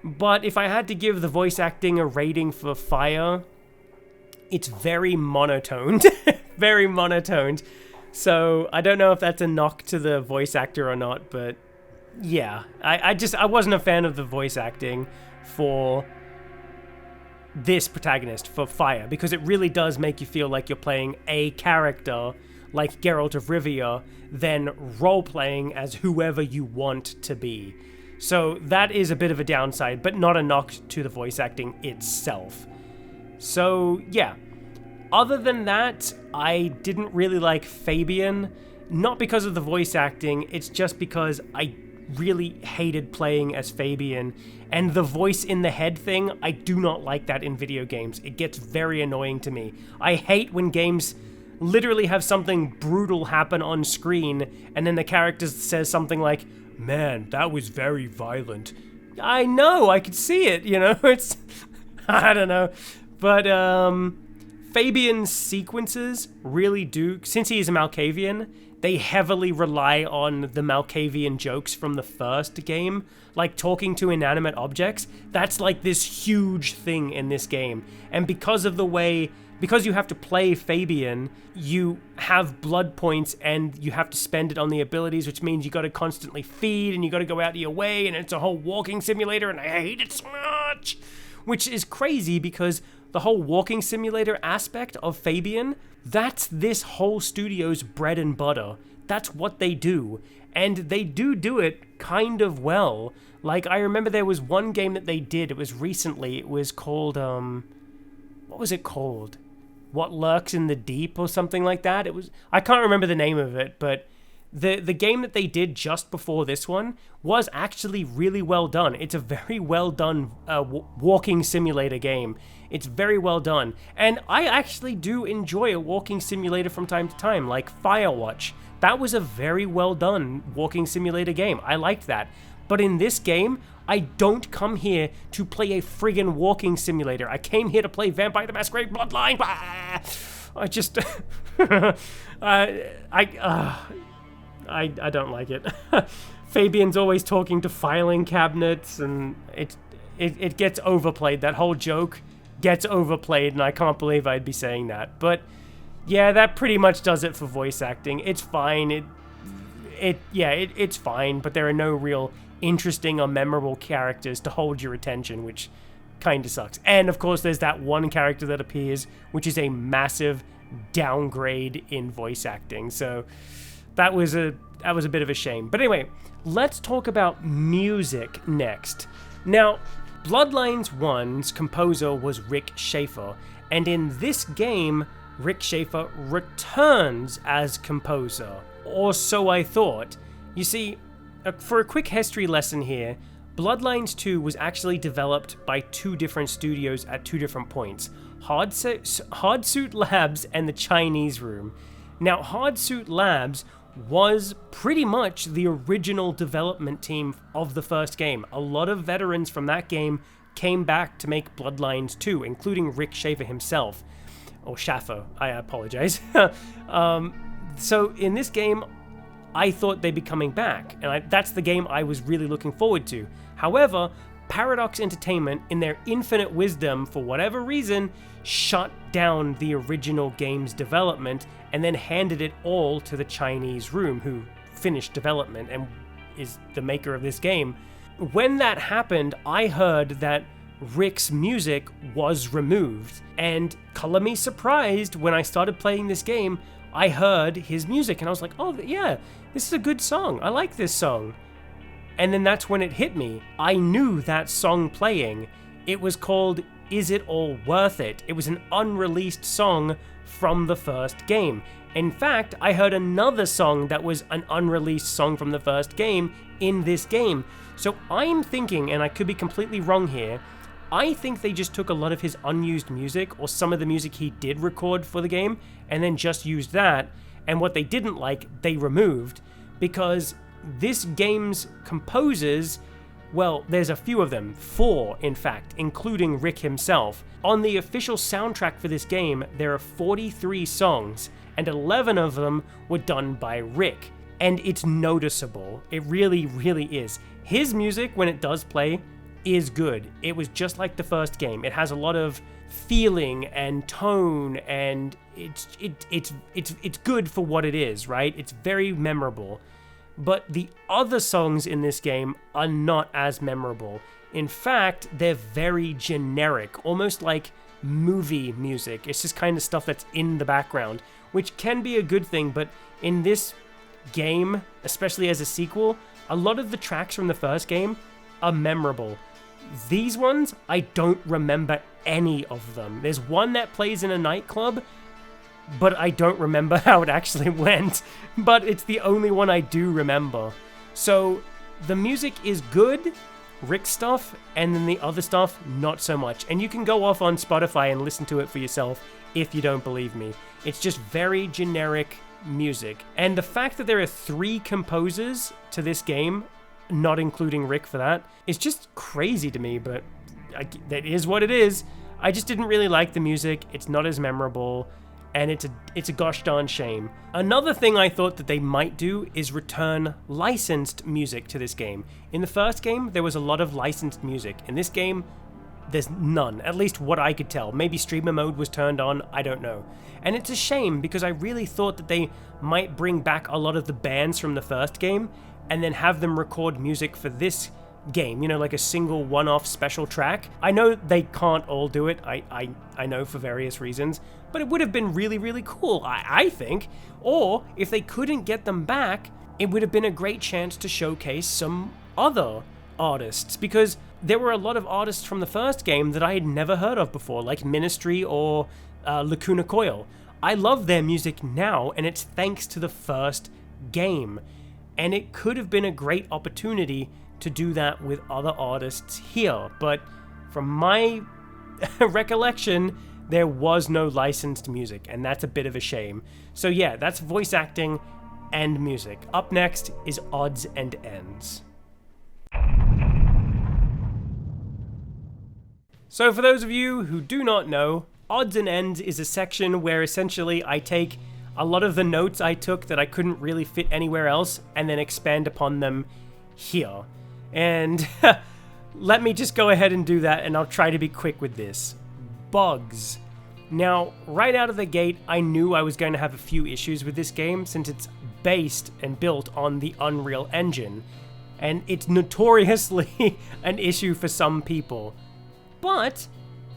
But if I had to give the voice acting a rating for Fire, it's very monotoned. Very monotoned. So I don't know if that's a knock to the voice actor or not, but yeah, I wasn't a fan of the voice acting for this protagonist, for Fire, because it really does make you feel like you're playing a character like Geralt of Rivia, then role-playing as whoever you want to be. So that is a bit of a downside, but not a knock to the voice acting itself. So yeah, other than that, I didn't really like Fabian, not because of the voice acting, it's just because I really hated playing as Fabian, and the voice in the head thing, I do not like that in video games. It gets very annoying to me. I hate when games literally have something brutal happen on screen, and then the character says something like, "Man, that was very violent." I know, I could see it, you know, it's... I don't know. But, Fabian's sequences really do... Since he is a Malkavian, they heavily rely on the Malkavian jokes from the first game, like talking to inanimate objects. That's like this huge thing in this game. And because of the way... Because you have to play Fabian, you have blood points and you have to spend it on the abilities, which means you got to constantly feed and you got to go out of your way, and it's a whole walking simulator, and I hate it so much. Which is crazy because the whole walking simulator aspect of Fabian, that's this whole studio's bread and butter. That's what they do. And they do it kind of well. Like, I remember there was one game that they did, it was recently, it was called, what was it called? What Lurks in the Deep or something like that? It was, I can't remember the name of it, but the game that they did just before this one was actually really well done. It's a very well done walking simulator game. It's very well done. And I actually do enjoy a walking simulator from time to time, like Firewatch. That was a very well done walking simulator game. I liked that. But in this game, I don't come here to play a friggin' walking simulator. I came here to play Vampire the Masquerade Bloodline. I just... I don't like it. Fabian's always talking to filing cabinets, and it gets overplayed. That whole joke gets overplayed, and I can't believe I'd be saying that. But yeah, that pretty much does it for voice acting. It's fine. It's fine, but there are no real interesting or memorable characters to hold your attention, which kind of sucks. And of course, there's that one character that appears, which is a massive downgrade in voice acting. So that was a bit of a shame. But anyway, let's talk about music next. Now, Bloodlines 1's composer was Rick Schaefer, and in this game, Rick Schaefer returns as composer. Or so I thought. You see, for a quick history lesson here, Bloodlines 2 was actually developed by 2 different studios at 2 different points, Hardsuit Labs and the Chinese Room. Now, Hardsuit Labs was pretty much the original development team of the first game. A lot of veterans from that game came back to make Bloodlines 2, including Rick Schaefer himself. Or Schaffer, I apologize. So in this game, I thought they'd be coming back, and that's the game I was really looking forward to. However, Paradox Entertainment, in their infinite wisdom, for whatever reason, shut down the original game's development and then handed it all to the Chinese Room, who finished development and is the maker of this game. When that happened, I heard that Rick's music was removed, and color me surprised, when I started playing this game, I heard his music and I was like, oh yeah, this is a good song, I like this song. And then that's when it hit me. I knew that song playing. It was called Is It All Worth It? It was an unreleased song from the first game. In fact, I heard another song that was an unreleased song from the first game in this game. So I'm thinking, and I could be completely wrong here, I think they just took a lot of his unused music, or some of the music he did record for the game, and then just used that, and what they didn't like, they removed, because this game's composers, well, there's a few of them, 4 in fact, including Rick himself. On the official soundtrack for this game, there are 43 songs, and 11 of them were done by Rick. And it's noticeable. It really, really is. His music, when it does play, is good. It was just like the first game. It has a lot of feeling and tone, and it's good for what it is, right? It's very memorable. But the other songs in this game are not as memorable. In fact, they're very generic, almost like movie music. It's just kind of stuff that's in the background, which can be a good thing, but in this game, especially as a sequel, a lot of the tracks from the first game are memorable. These ones, I don't remember any of them. There's one that plays in a nightclub, but I don't remember how it actually went. But it's the only one I do remember. So the music is good, Rick stuff, and then the other stuff, not so much. And you can go off on Spotify and listen to it for yourself if you don't believe me. It's just very generic music. And the fact that there are 3 composers to this game, not including Rick for that, is just crazy to me, but that is what it is. I just didn't really like the music. It's not as memorable, and it's a gosh darn shame. Another thing I thought that they might do is return licensed music to this game. In the first game, there was a lot of licensed music. In this game, there's none, at least what I could tell. Maybe streamer mode was turned on, I don't know. And it's a shame, because I really thought that they might bring back a lot of the bands from the first game and then have them record music for this game, you know, like a single one-off special track. I know they can't all do it, I know, for various reasons, but it would have been really, really cool, I think. Or, if they couldn't get them back, it would have been a great chance to showcase some other artists, because there were a lot of artists from the first game that I had never heard of before, like Ministry or Lacuna Coil. I love their music now, and it's thanks to the first game. And it could have been a great opportunity to do that with other artists here, but from my recollection, there was no licensed music, and that's a bit of a shame. So yeah, that's voice acting and music. Up next is Odds and Ends. So for those of you who do not know, Odds and Ends is a section where essentially I take a lot of the notes I took that I couldn't really fit anywhere else and then expand upon them here. And let me just go ahead and do that, and I'll try to be quick with this. Bugs. Now, right out of the gate, I knew I was going to have a few issues with this game since it's based and built on the Unreal Engine, and it's notoriously an issue for some people. But,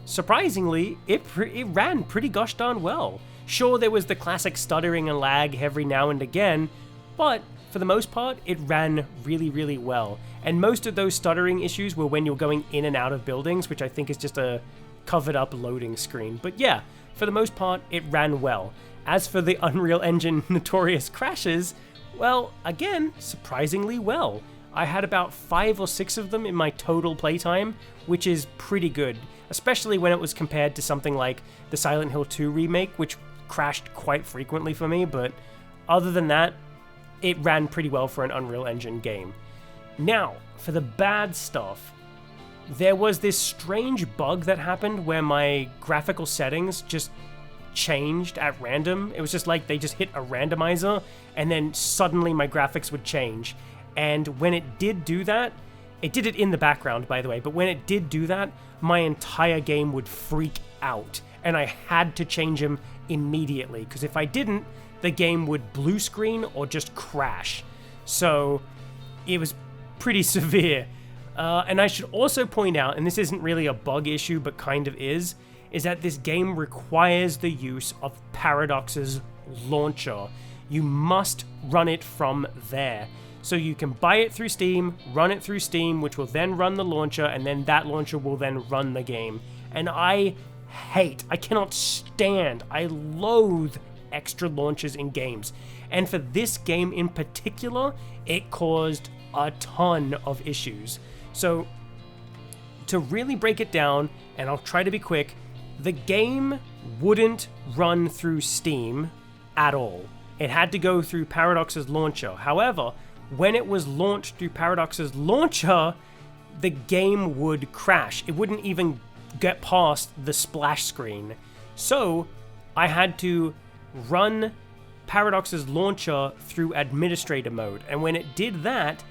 surprisingly, it ran pretty gosh darn well. Sure, there was the classic stuttering and lag every now and again, but for the most part, it ran really, really well. And most of those stuttering issues were when you're going in and out of buildings, which I think is just a covered up loading screen. But yeah, for the most part, it ran well. As for the Unreal Engine notorious crashes, well, again, surprisingly well. I had about 5 or 6 of them in my total playtime, which is pretty good, especially when it was compared to something like the Silent Hill 2 remake, which crashed quite frequently for me, but other than that, it ran pretty well for an Unreal Engine game. Now, for the bad stuff, there was this strange bug that happened where my graphical settings just changed at random. It was just like they just hit a randomizer, and then suddenly my graphics would change. And when it did do that, it did it in the background, by the way, but when it did do that, my entire game would freak out, and I had to change them immediately, because if I didn't, the game would blue screen or just crash. So it was pretty severe. And I should also point out, and this isn't really a bug issue, but kind of is that this game requires the use of Paradox's launcher. You must run it from there. So you can buy it through Steam, run it through Steam, which will then run the launcher, and then that launcher will then run the game. And I cannot stand, I loathe extra launchers in games. And for this game in particular, it caused a ton of issues. So, to really break it down, and I'll try to be quick, the game wouldn't run through Steam at all. It had to go through Paradox's launcher. However, when it was launched through Paradox's launcher, the game would crash. It wouldn't even get past the splash screen. So, I had to run Paradox's launcher through administrator mode, and when it did that,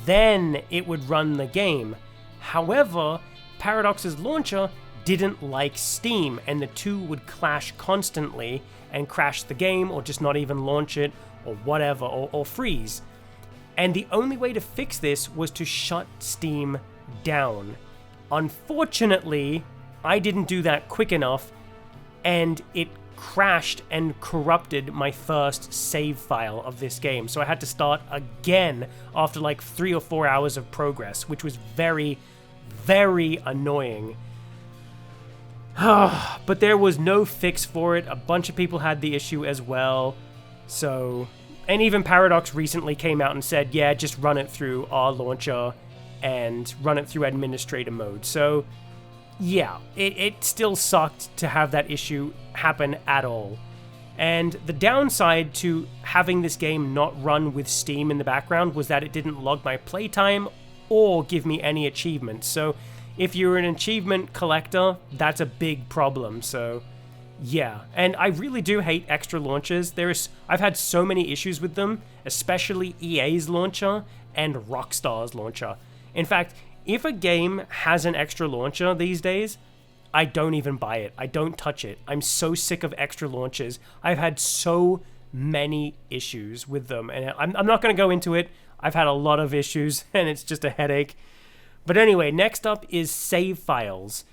then it would run the game. However, Paradox's launcher didn't like Steam, and the two would clash constantly and crash the game, or just not even launch it, or whatever, or freeze. And the only way to fix this was to shut Steam down. Unfortunately, I didn't do that quick enough, and it crashed and corrupted my first save file of this game. So I had to start again after like 3 or 4 hours of progress, which was very, very annoying. But there was no fix for it. A bunch of people had the issue as well. So, and even Paradox recently came out and said, yeah, just run it through our launcher and run it through administrator mode. So, yeah, it still sucked to have that issue happen at all. And the downside to having this game not run with Steam in the background was that it didn't log my playtime or give me any achievements. So if you're an achievement collector, that's a big problem. So yeah, and I really do hate extra launchers. I've had so many issues with them, especially EA's launcher and Rockstar's launcher. In fact, if a game has an extra launcher these days, I don't even buy it. I don't touch it. I'm so sick of extra launchers. I've had so many issues with them, and I'm not going to go into it. I've had a lot of issues, and it's just a headache. But anyway, next up is save files.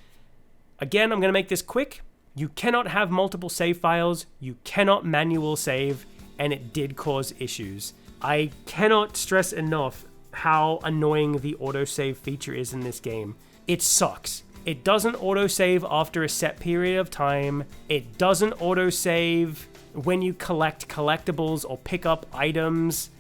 Again, I'm going to make this quick. You cannot have multiple save files. You cannot manual save, and it did cause issues. I cannot stress enough how annoying the autosave feature is in this game. It sucks. It doesn't autosave after a set period of time. It doesn't autosave when you collect collectibles or pick up items.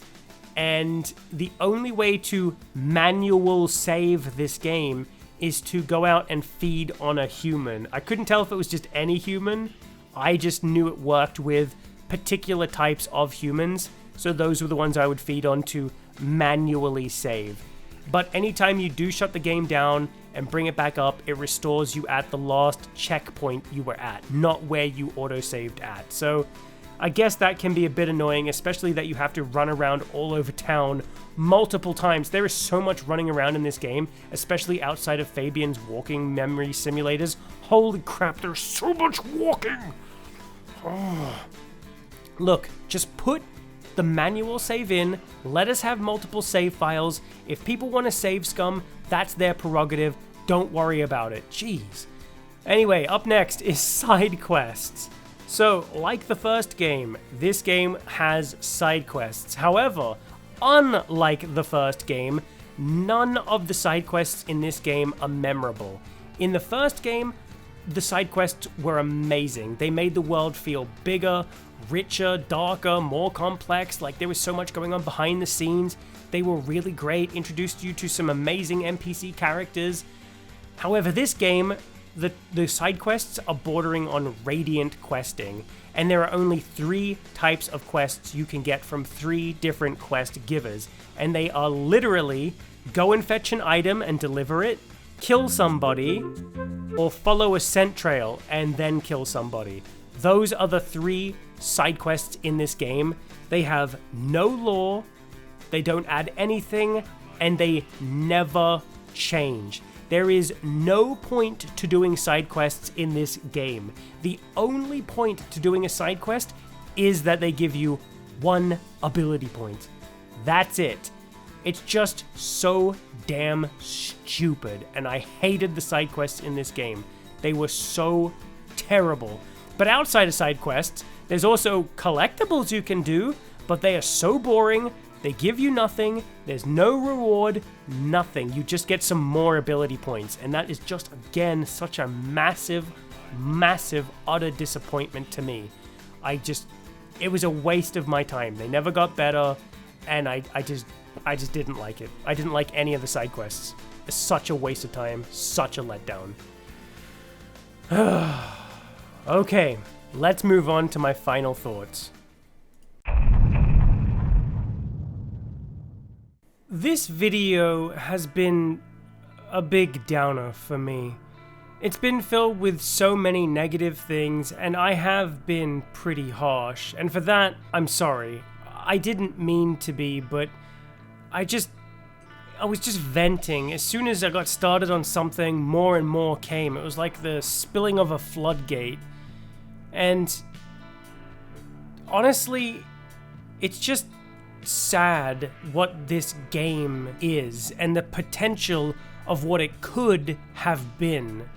And the only way to manual save this game is to go out and feed on a human. I couldn't tell if it was just any human. I just knew it worked with particular types of humans. So those were the ones I would feed on to manually save. But anytime you do shut the game down and bring it back up, it restores you at the last checkpoint you were at, not where you autosaved at. So I guess that can be a bit annoying, especially that you have to run around all over town multiple times. There is so much running around in this game, especially outside of Fabian's walking memory simulators. Holy crap, there's so much walking! Oh. Look, just put the manual save in, let us have multiple save files. If people want to save scum, that's their prerogative. Don't worry about it. Jeez. Anyway, up next is side quests. So, like the first game, this game has side quests. However, unlike the first game, none of the side quests in this game are memorable. In the first game, the side quests were amazing. They made the world feel bigger, richer, darker, more complex. Like, there was so much going on behind the scenes. They were really great, introduced you to some amazing NPC characters. However, this game, the side quests are bordering on radiant questing, and there are only 3 types of quests you can get from 3 different quest givers, and they are literally go and fetch an item and deliver it, kill somebody, or follow a scent trail and then kill somebody. Those are the 3 side quests in this game. They have no lore, they don't add anything, and they never change. There is no point to doing side quests in this game. The only point to doing a side quest is that they give you 1 ability point. That's it. It's just so damn stupid, and I hated the side quests in this game. They were so terrible. But outside of side quests, there's also collectibles you can do, but they are so boring. They give you nothing, there's no reward, nothing. You just get some more ability points, and that is just, again, such a massive, utter disappointment to me. It was a waste of my time. They never got better, and I just didn't like it. I didn't like any of the side quests. It's such a waste of time, such a letdown. Okay, let's move on to my final thoughts. This video has been a big downer for me. It's been filled with so many negative things, and I have been pretty harsh, and for that, I'm sorry. I didn't mean to be, but I was just venting. As soon as I got started on something, more and more came. It was like the spilling of a floodgate. And honestly, it's just sad what this game is and the potential of what it could have been.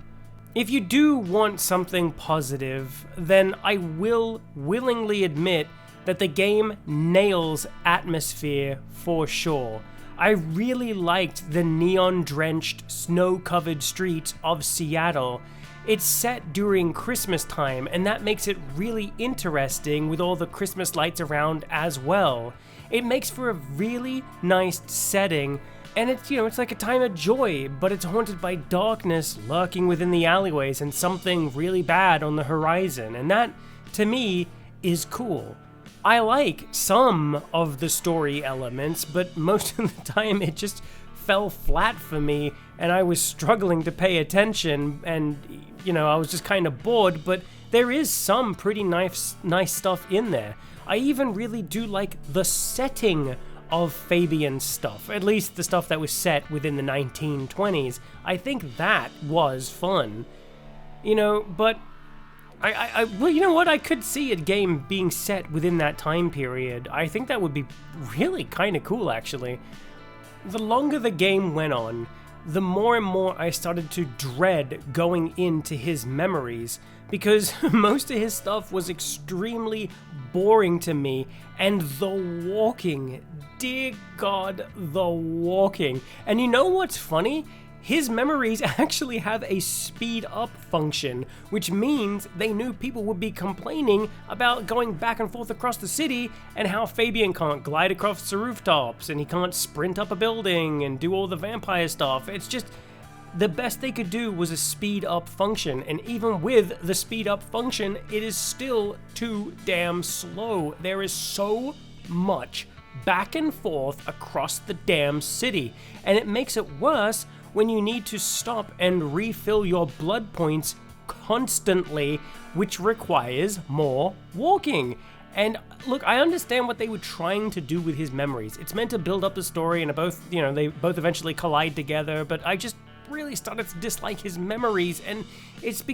If you do want something positive, then I will willingly admit that the game nails atmosphere for sure. I really liked the neon-drenched, snow-covered streets of Seattle. It's set during Christmas time, and that makes it really interesting with all the Christmas lights around as well. It makes for a really nice setting, and it's like a time of joy, but it's haunted by darkness lurking within the alleyways and something really bad on the horizon, and that, to me, is cool. I like some of the story elements, but most of the time it just fell flat for me, and I was struggling to pay attention, and, I was just kind of bored, but there is some pretty nice stuff in there. I even really do like the setting of Fabian's stuff, at least the stuff that was set within the 1920s. I think that was fun, but well, you know what? I could see a game being set within that time period. I think that would be really kind of cool, actually. The longer the game went on, the more and more I started to dread going into his memories, because most of his stuff was extremely boring to me, and the walking, dear God, the walking. And you know what's funny? His memories actually have a speed up function, which means they knew people would be complaining about going back and forth across the city and how Fabian can't glide across the rooftops and he can't sprint up a building and do all the vampire stuff. It's just, the best they could do was a speed up function, and even with the speed up function, it is still too damn slow. There is so much back and forth across the damn city, and it makes it worse when you need to stop and refill your blood points constantly, which requires more walking. And look, I understand what they were trying to do with his memories. It's meant to build up the story, and they both eventually collide together, but I just really started to dislike his memories, and it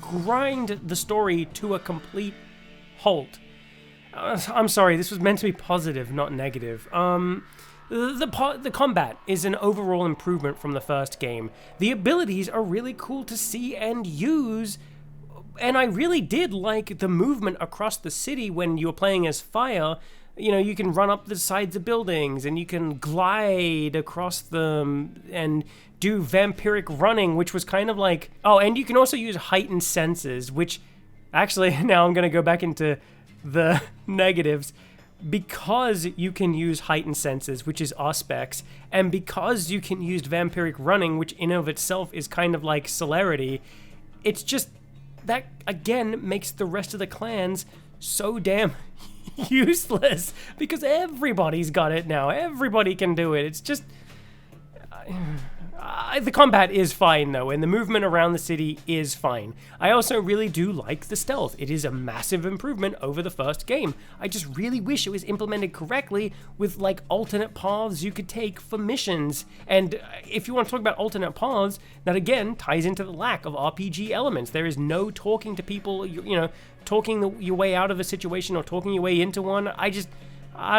grind the story to a complete halt. I'm sorry, this was meant to be positive, not negative. The combat is an overall improvement from the first game. The abilities are really cool to see and use, and I really did like the movement across the city when you were playing as Fire. You can run up the sides of buildings, and you can glide across them and do vampiric running, which was kind of like... Oh, and you can also use heightened senses, which... Actually, now I'm going to go back into the negatives. because you can use heightened senses, which is Auspex, and because you can use vampiric running, which in of itself is kind of like celerity, it's just that again makes the rest of the clans so damn useless because everybody's got it now. Everybody can do it. It's just the combat is fine though, and the movement around the city is fine. I also really do like the stealth. It is a massive improvement over the first game. I just really wish it was implemented correctly with like alternate paths you could take for missions. And if you want to talk about alternate paths, that again ties into the lack of RPG elements. There is no talking to people, you know, talking your way out of a situation or talking your way into one. I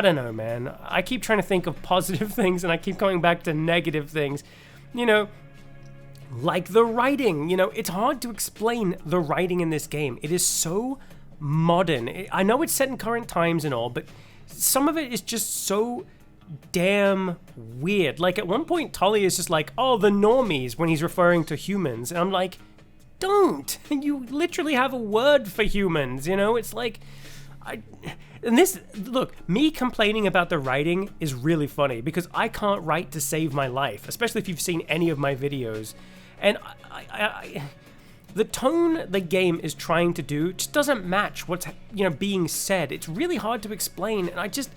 don't know, man. I keep trying to think of positive things and I keep coming back to negative things. You know, like the writing. You know, it's hard to explain the writing in this game. It is so modern. I know it's set in current times and all, but some of it is just so damn weird. Like at one point, Tully is just like, oh, the normies, when he's referring to humans. And I'm like, don't. You literally have a word for humans, you know? It's like... And this, look, me complaining about the writing is really funny because I can't write to save my life, especially if you've seen any of my videos. And the tone the game is trying to do just doesn't match what's, you know, being said. It's really hard to explain, and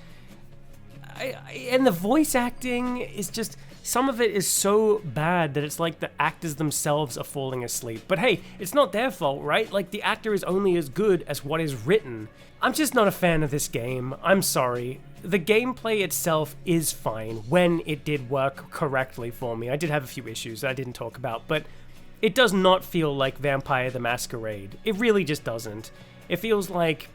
and the voice acting is just, some of it is so bad that it's like the actors themselves are falling asleep. But hey, it's not their fault, right? Like the actor is only as good as what is written. I'm just not a fan of this game. I'm sorry. The gameplay itself is fine when it did work correctly for me. I did have a few issues that I didn't talk about, but it does not feel like Vampire the Masquerade. It really just doesn't. It feels like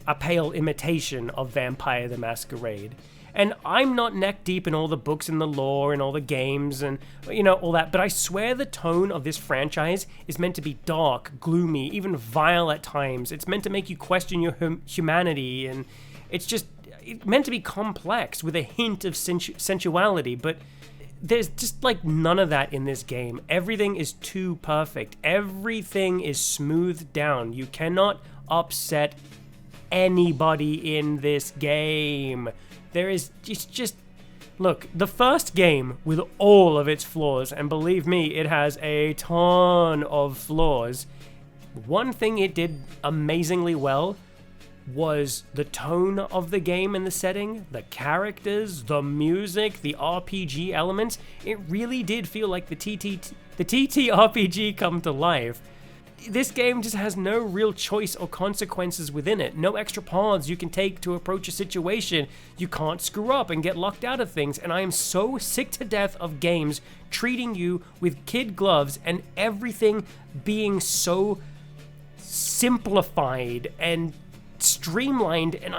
a pale imitation of Vampire the Masquerade. And I'm not neck deep in all the books and the lore and all the games and, you know, all that, but I swear the tone of this franchise is meant to be dark, gloomy, even vile at times. It's meant to make you question your humanity, and it's meant to be complex with a hint of sensuality, but there's just like none of that in this game. Everything is too perfect. Everything is smoothed down. You cannot upset anybody in this game. It's just, look, the first game with all of its flaws, and believe me, it has a ton of flaws. One thing it did amazingly well was the tone of the game and the setting, the characters, the music, the RPG elements. It really did feel like the TTRPG come to life. This game just has no real choice or consequences within it. No extra paths you can take to approach a situation. You can't screw up and get locked out of things. And I am so sick to death of games treating you with kid gloves and everything being so simplified and streamlined. And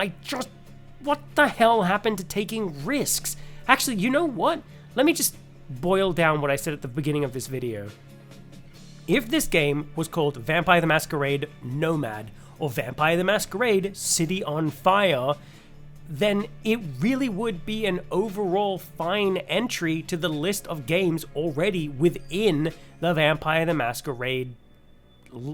what the hell happened to taking risks? Actually, you know what? Let me just boil down what I said at the beginning of this video. If this game was called Vampire the Masquerade Nomad or Vampire the Masquerade City on Fire, then it really would be an overall fine entry to the list of games already within the Vampire the Masquerade,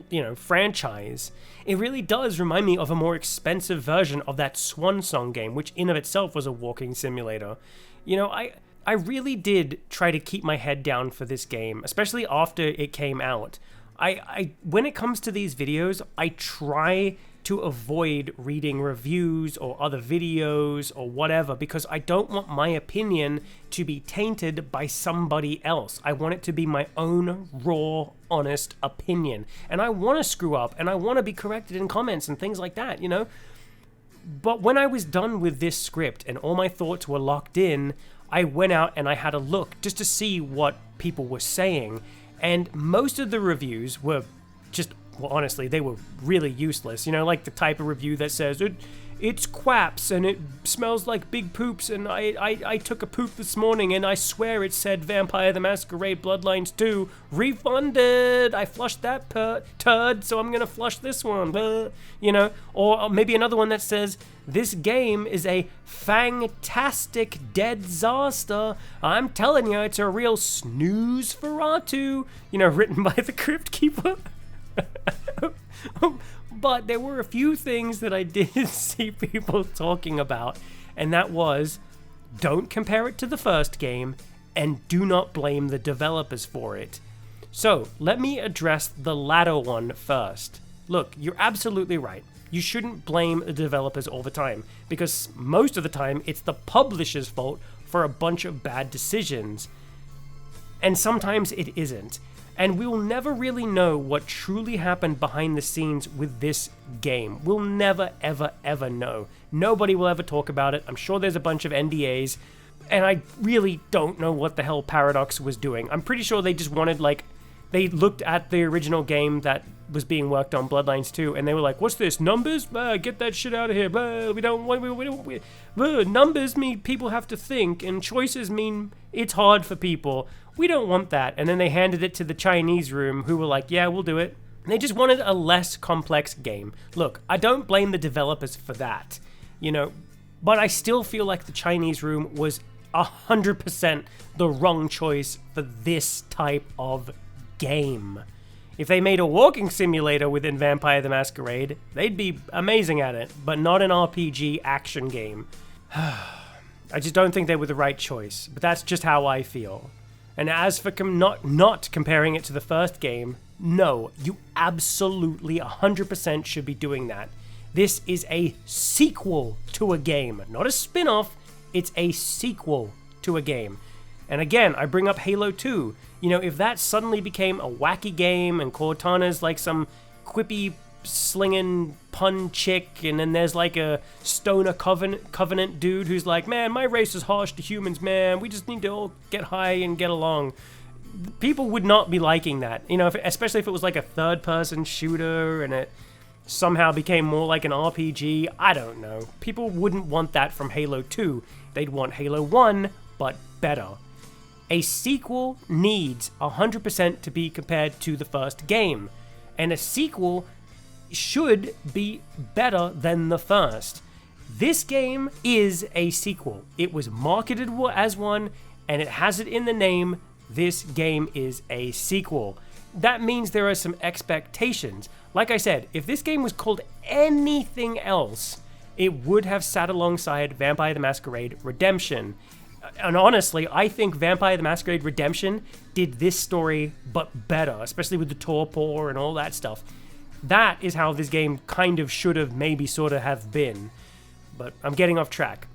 you know, franchise. It really does remind me of a more expensive version of that Swan Song game, which in of itself was a walking simulator. You know, I really did try to keep my head down for this game, especially after it came out. When it comes to these videos, I try to avoid reading reviews or other videos or whatever, because I don't want my opinion to be tainted by somebody else. I want it to be my own raw, honest opinion. And I want to screw up, and I want to be corrected in comments and things like that, you know? But when I was done with this script and all my thoughts were locked in, I went out and I had a look just to see what people were saying. And most of the reviews were just, well, honestly, they were really useless. You know, like the type of review that says, it's quaps and it smells like big poops, and I took a poop this morning and I swear it said Vampire the Masquerade Bloodlines 2 refunded. I flushed that turd, so I'm gonna flush this one. You know, or maybe another one that says, this game is a fantastic dead disaster. I'm telling you, it's a real snooze for Ratu. You know, written by the Crypt Keeper. But there were a few things that I did see people talking about, and that was, don't compare it to the first game, and do not blame the developers for it. So, let me address the latter one first. Look, you're absolutely right. You shouldn't blame the developers all the time, because most of the time it's the publisher's fault for a bunch of bad decisions. And sometimes it isn't. And we will never really know what truly happened behind the scenes with this game. We'll never, ever, ever know. Nobody will ever talk about it. I'm sure there's a bunch of NDAs, and I really don't know what the hell Paradox was doing. I'm pretty sure they just wanted, they looked at the original game that was being worked on, Bloodlines 2, and they were like, what's this, numbers? Get that shit out of here. Numbers mean people have to think, and choices mean it's hard for people. We don't want that. And then they handed it to the Chinese room, who were like, yeah, we'll do it. And they just wanted a less complex game. Look, I don't blame the developers for that, but I still feel like the Chinese room was 100% the wrong choice for this type of game. If they made a walking simulator within Vampire the Masquerade, they'd be amazing at it, but not an RPG action game. I just don't think they were the right choice, but that's just how I feel. And as for not comparing it to the first game, no, you absolutely 100% should be doing that. This is a sequel to a game, not a spin-off, it's a sequel to a game. And again, I bring up Halo 2. If that suddenly became a wacky game and Cortana's like some quippy slinging pun chick, and then there's like a stoner covenant dude who's like, man, my race is harsh to humans, man, we just need to all get high and get along. People would not be liking that, especially if it was like a third-person shooter and it somehow became more like an RPG. I don't know. People wouldn't want that from Halo 2. They'd want Halo 1, but better. A sequel needs 100% to be compared to the first game, and a sequel should be better than the first. This game is a sequel. It was marketed as one, and it has it in the name. This game is a sequel. That means there are some expectations. Like I said, if this game was called anything else, it would have sat alongside Vampire the Masquerade Redemption. And honestly, I think Vampire the Masquerade Redemption did this story but better, especially with the Torpor and all that stuff. That is how this game kind of should have maybe sort of have been. But I'm getting off track.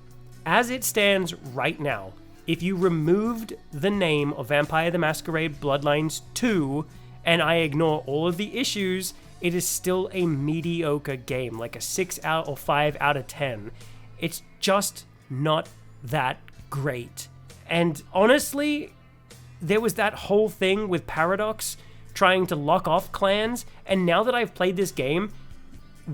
As it stands right now, if you removed the name of Vampire the Masquerade Bloodlines 2, and I ignore all of the issues, it is still a mediocre game, like a 6 out or 5 out of 10. It's just not that great. And honestly, there was that whole thing with Paradox trying to lock off clans, and now that I've played this game,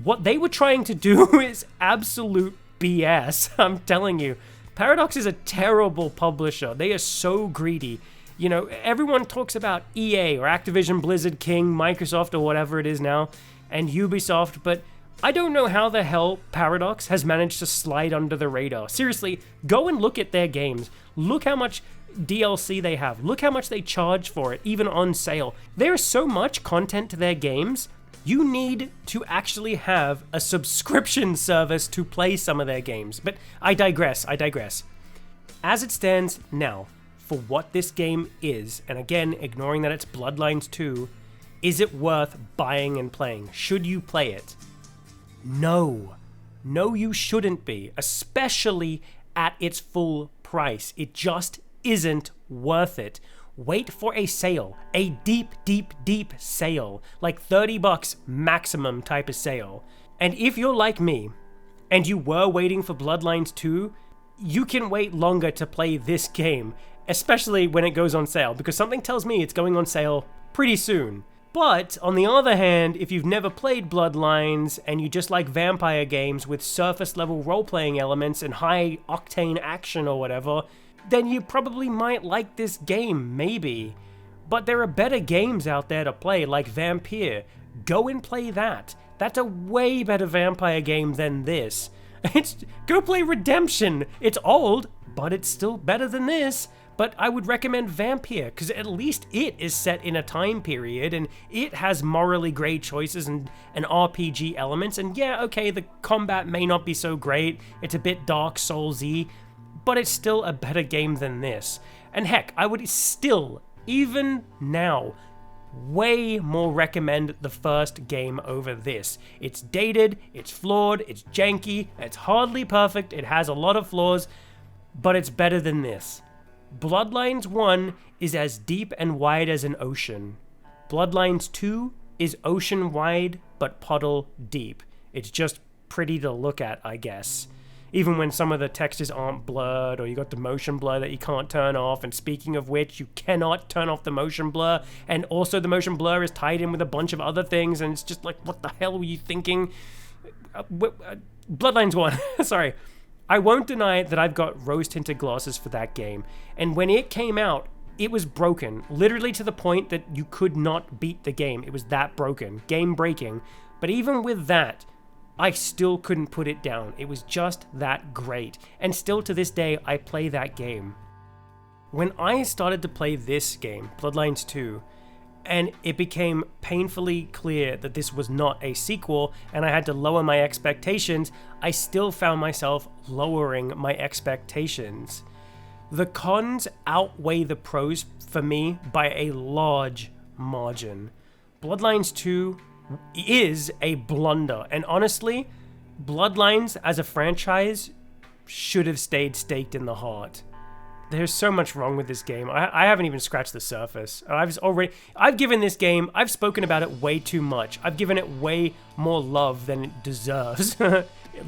what they were trying to do is absolute BS. I'm telling you, Paradox is a terrible publisher. They are so greedy. Everyone talks about EA or Activision, Blizzard, King, Microsoft, or whatever it is now, and Ubisoft, but I don't know how the hell Paradox has managed to slide under the radar. Seriously, go and look at their games. Look how much DLC they have. Look how much they charge for it, even on sale. There's so much content to their games, you need to actually have a subscription service to play some of their games. But I digress. As it stands now, for what this game is, and again, ignoring that it's Bloodlines 2, is it worth buying and playing? Should you play it? No, you shouldn't be, especially at its full price. It just isn't worth it. Wait for a sale, a deep sale, like $30 maximum type of sale. And if you're like me, and you were waiting for Bloodlines 2, you can wait longer to play this game, especially when it goes on sale, because something tells me it's going on sale pretty soon. But, on the other hand, if you've never played Bloodlines, and you just like vampire games with surface-level role-playing elements and high-octane action or whatever, then you probably might like this game, maybe. But there are better games out there to play, like Vampire. Go and play that. That's a way better vampire game than this. Go play Redemption. It's old, but it's still better than this. But I would recommend Vamp here, because at least it is set in a time period, and it has morally grey choices and RPG elements, and yeah, okay, the combat may not be so great, it's a bit Dark Souls-y, but it's still a better game than this. And heck, I would still, even now, way more recommend the first game over this. It's dated, it's flawed, it's janky, it's hardly perfect, it has a lot of flaws, but it's better than this. Bloodlines 1 is as deep and wide as an ocean. Bloodlines 2 is ocean wide but puddle deep. It's just pretty to look at, I guess. Even when some of the textures aren't blurred, or you got the motion blur that you can't turn off, and speaking of which, you cannot turn off the motion blur, and also the motion blur is tied in with a bunch of other things, and it's just like, what the hell were you thinking? Bloodlines 1, sorry. I won't deny that I've got rose-tinted glasses for that game, and when it came out, it was broken, literally to the point that you could not beat the game. It was that broken, game-breaking, but even with that, I still couldn't put it down. It was just that great, and still to this day, I play that game. When I started to play this game, Bloodlines 2, and it became painfully clear that this was not a sequel, and I had to lower my expectations, I still found myself lowering my expectations. The cons outweigh the pros for me by a large margin. Bloodlines 2 is a blunder, and honestly, Bloodlines as a franchise should have stayed staked in the heart. There's so much wrong with this game. I haven't even scratched the surface. I've given this game, I've spoken about it way too much. I've given it way more love than it deserves.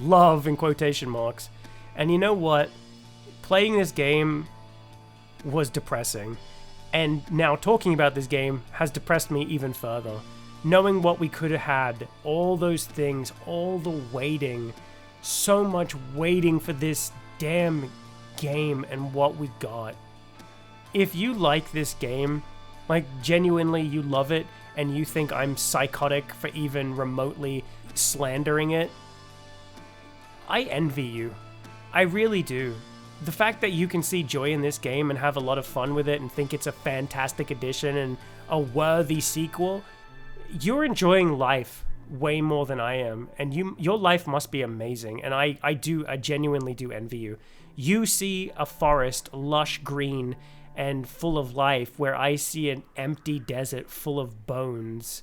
Love in quotation marks. And you know what? Playing this game was depressing. And now talking about this game has depressed me even further. Knowing what we could have had, all those things, all the waiting, so much waiting for this damn game and what we got. If you like this game, like genuinely you love it, and you think I'm psychotic for even remotely slandering it, I envy you. I really do. The fact that you can see joy in this game and have a lot of fun with it and think it's a fantastic addition and a worthy sequel, you're enjoying life way more than I am, and your life must be amazing, and I genuinely do envy you. You see a forest lush green and full of life, where I see an empty desert full of bones.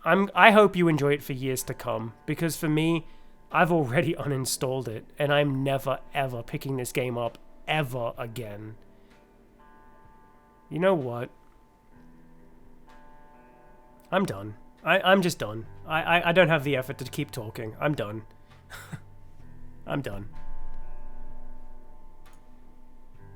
I hope you enjoy it for years to come, because for me, I've already uninstalled it, and I'm never ever picking this game up ever again. You know what? I'm done. I'm just done. I don't have the effort to keep talking. I'm done. I'm done.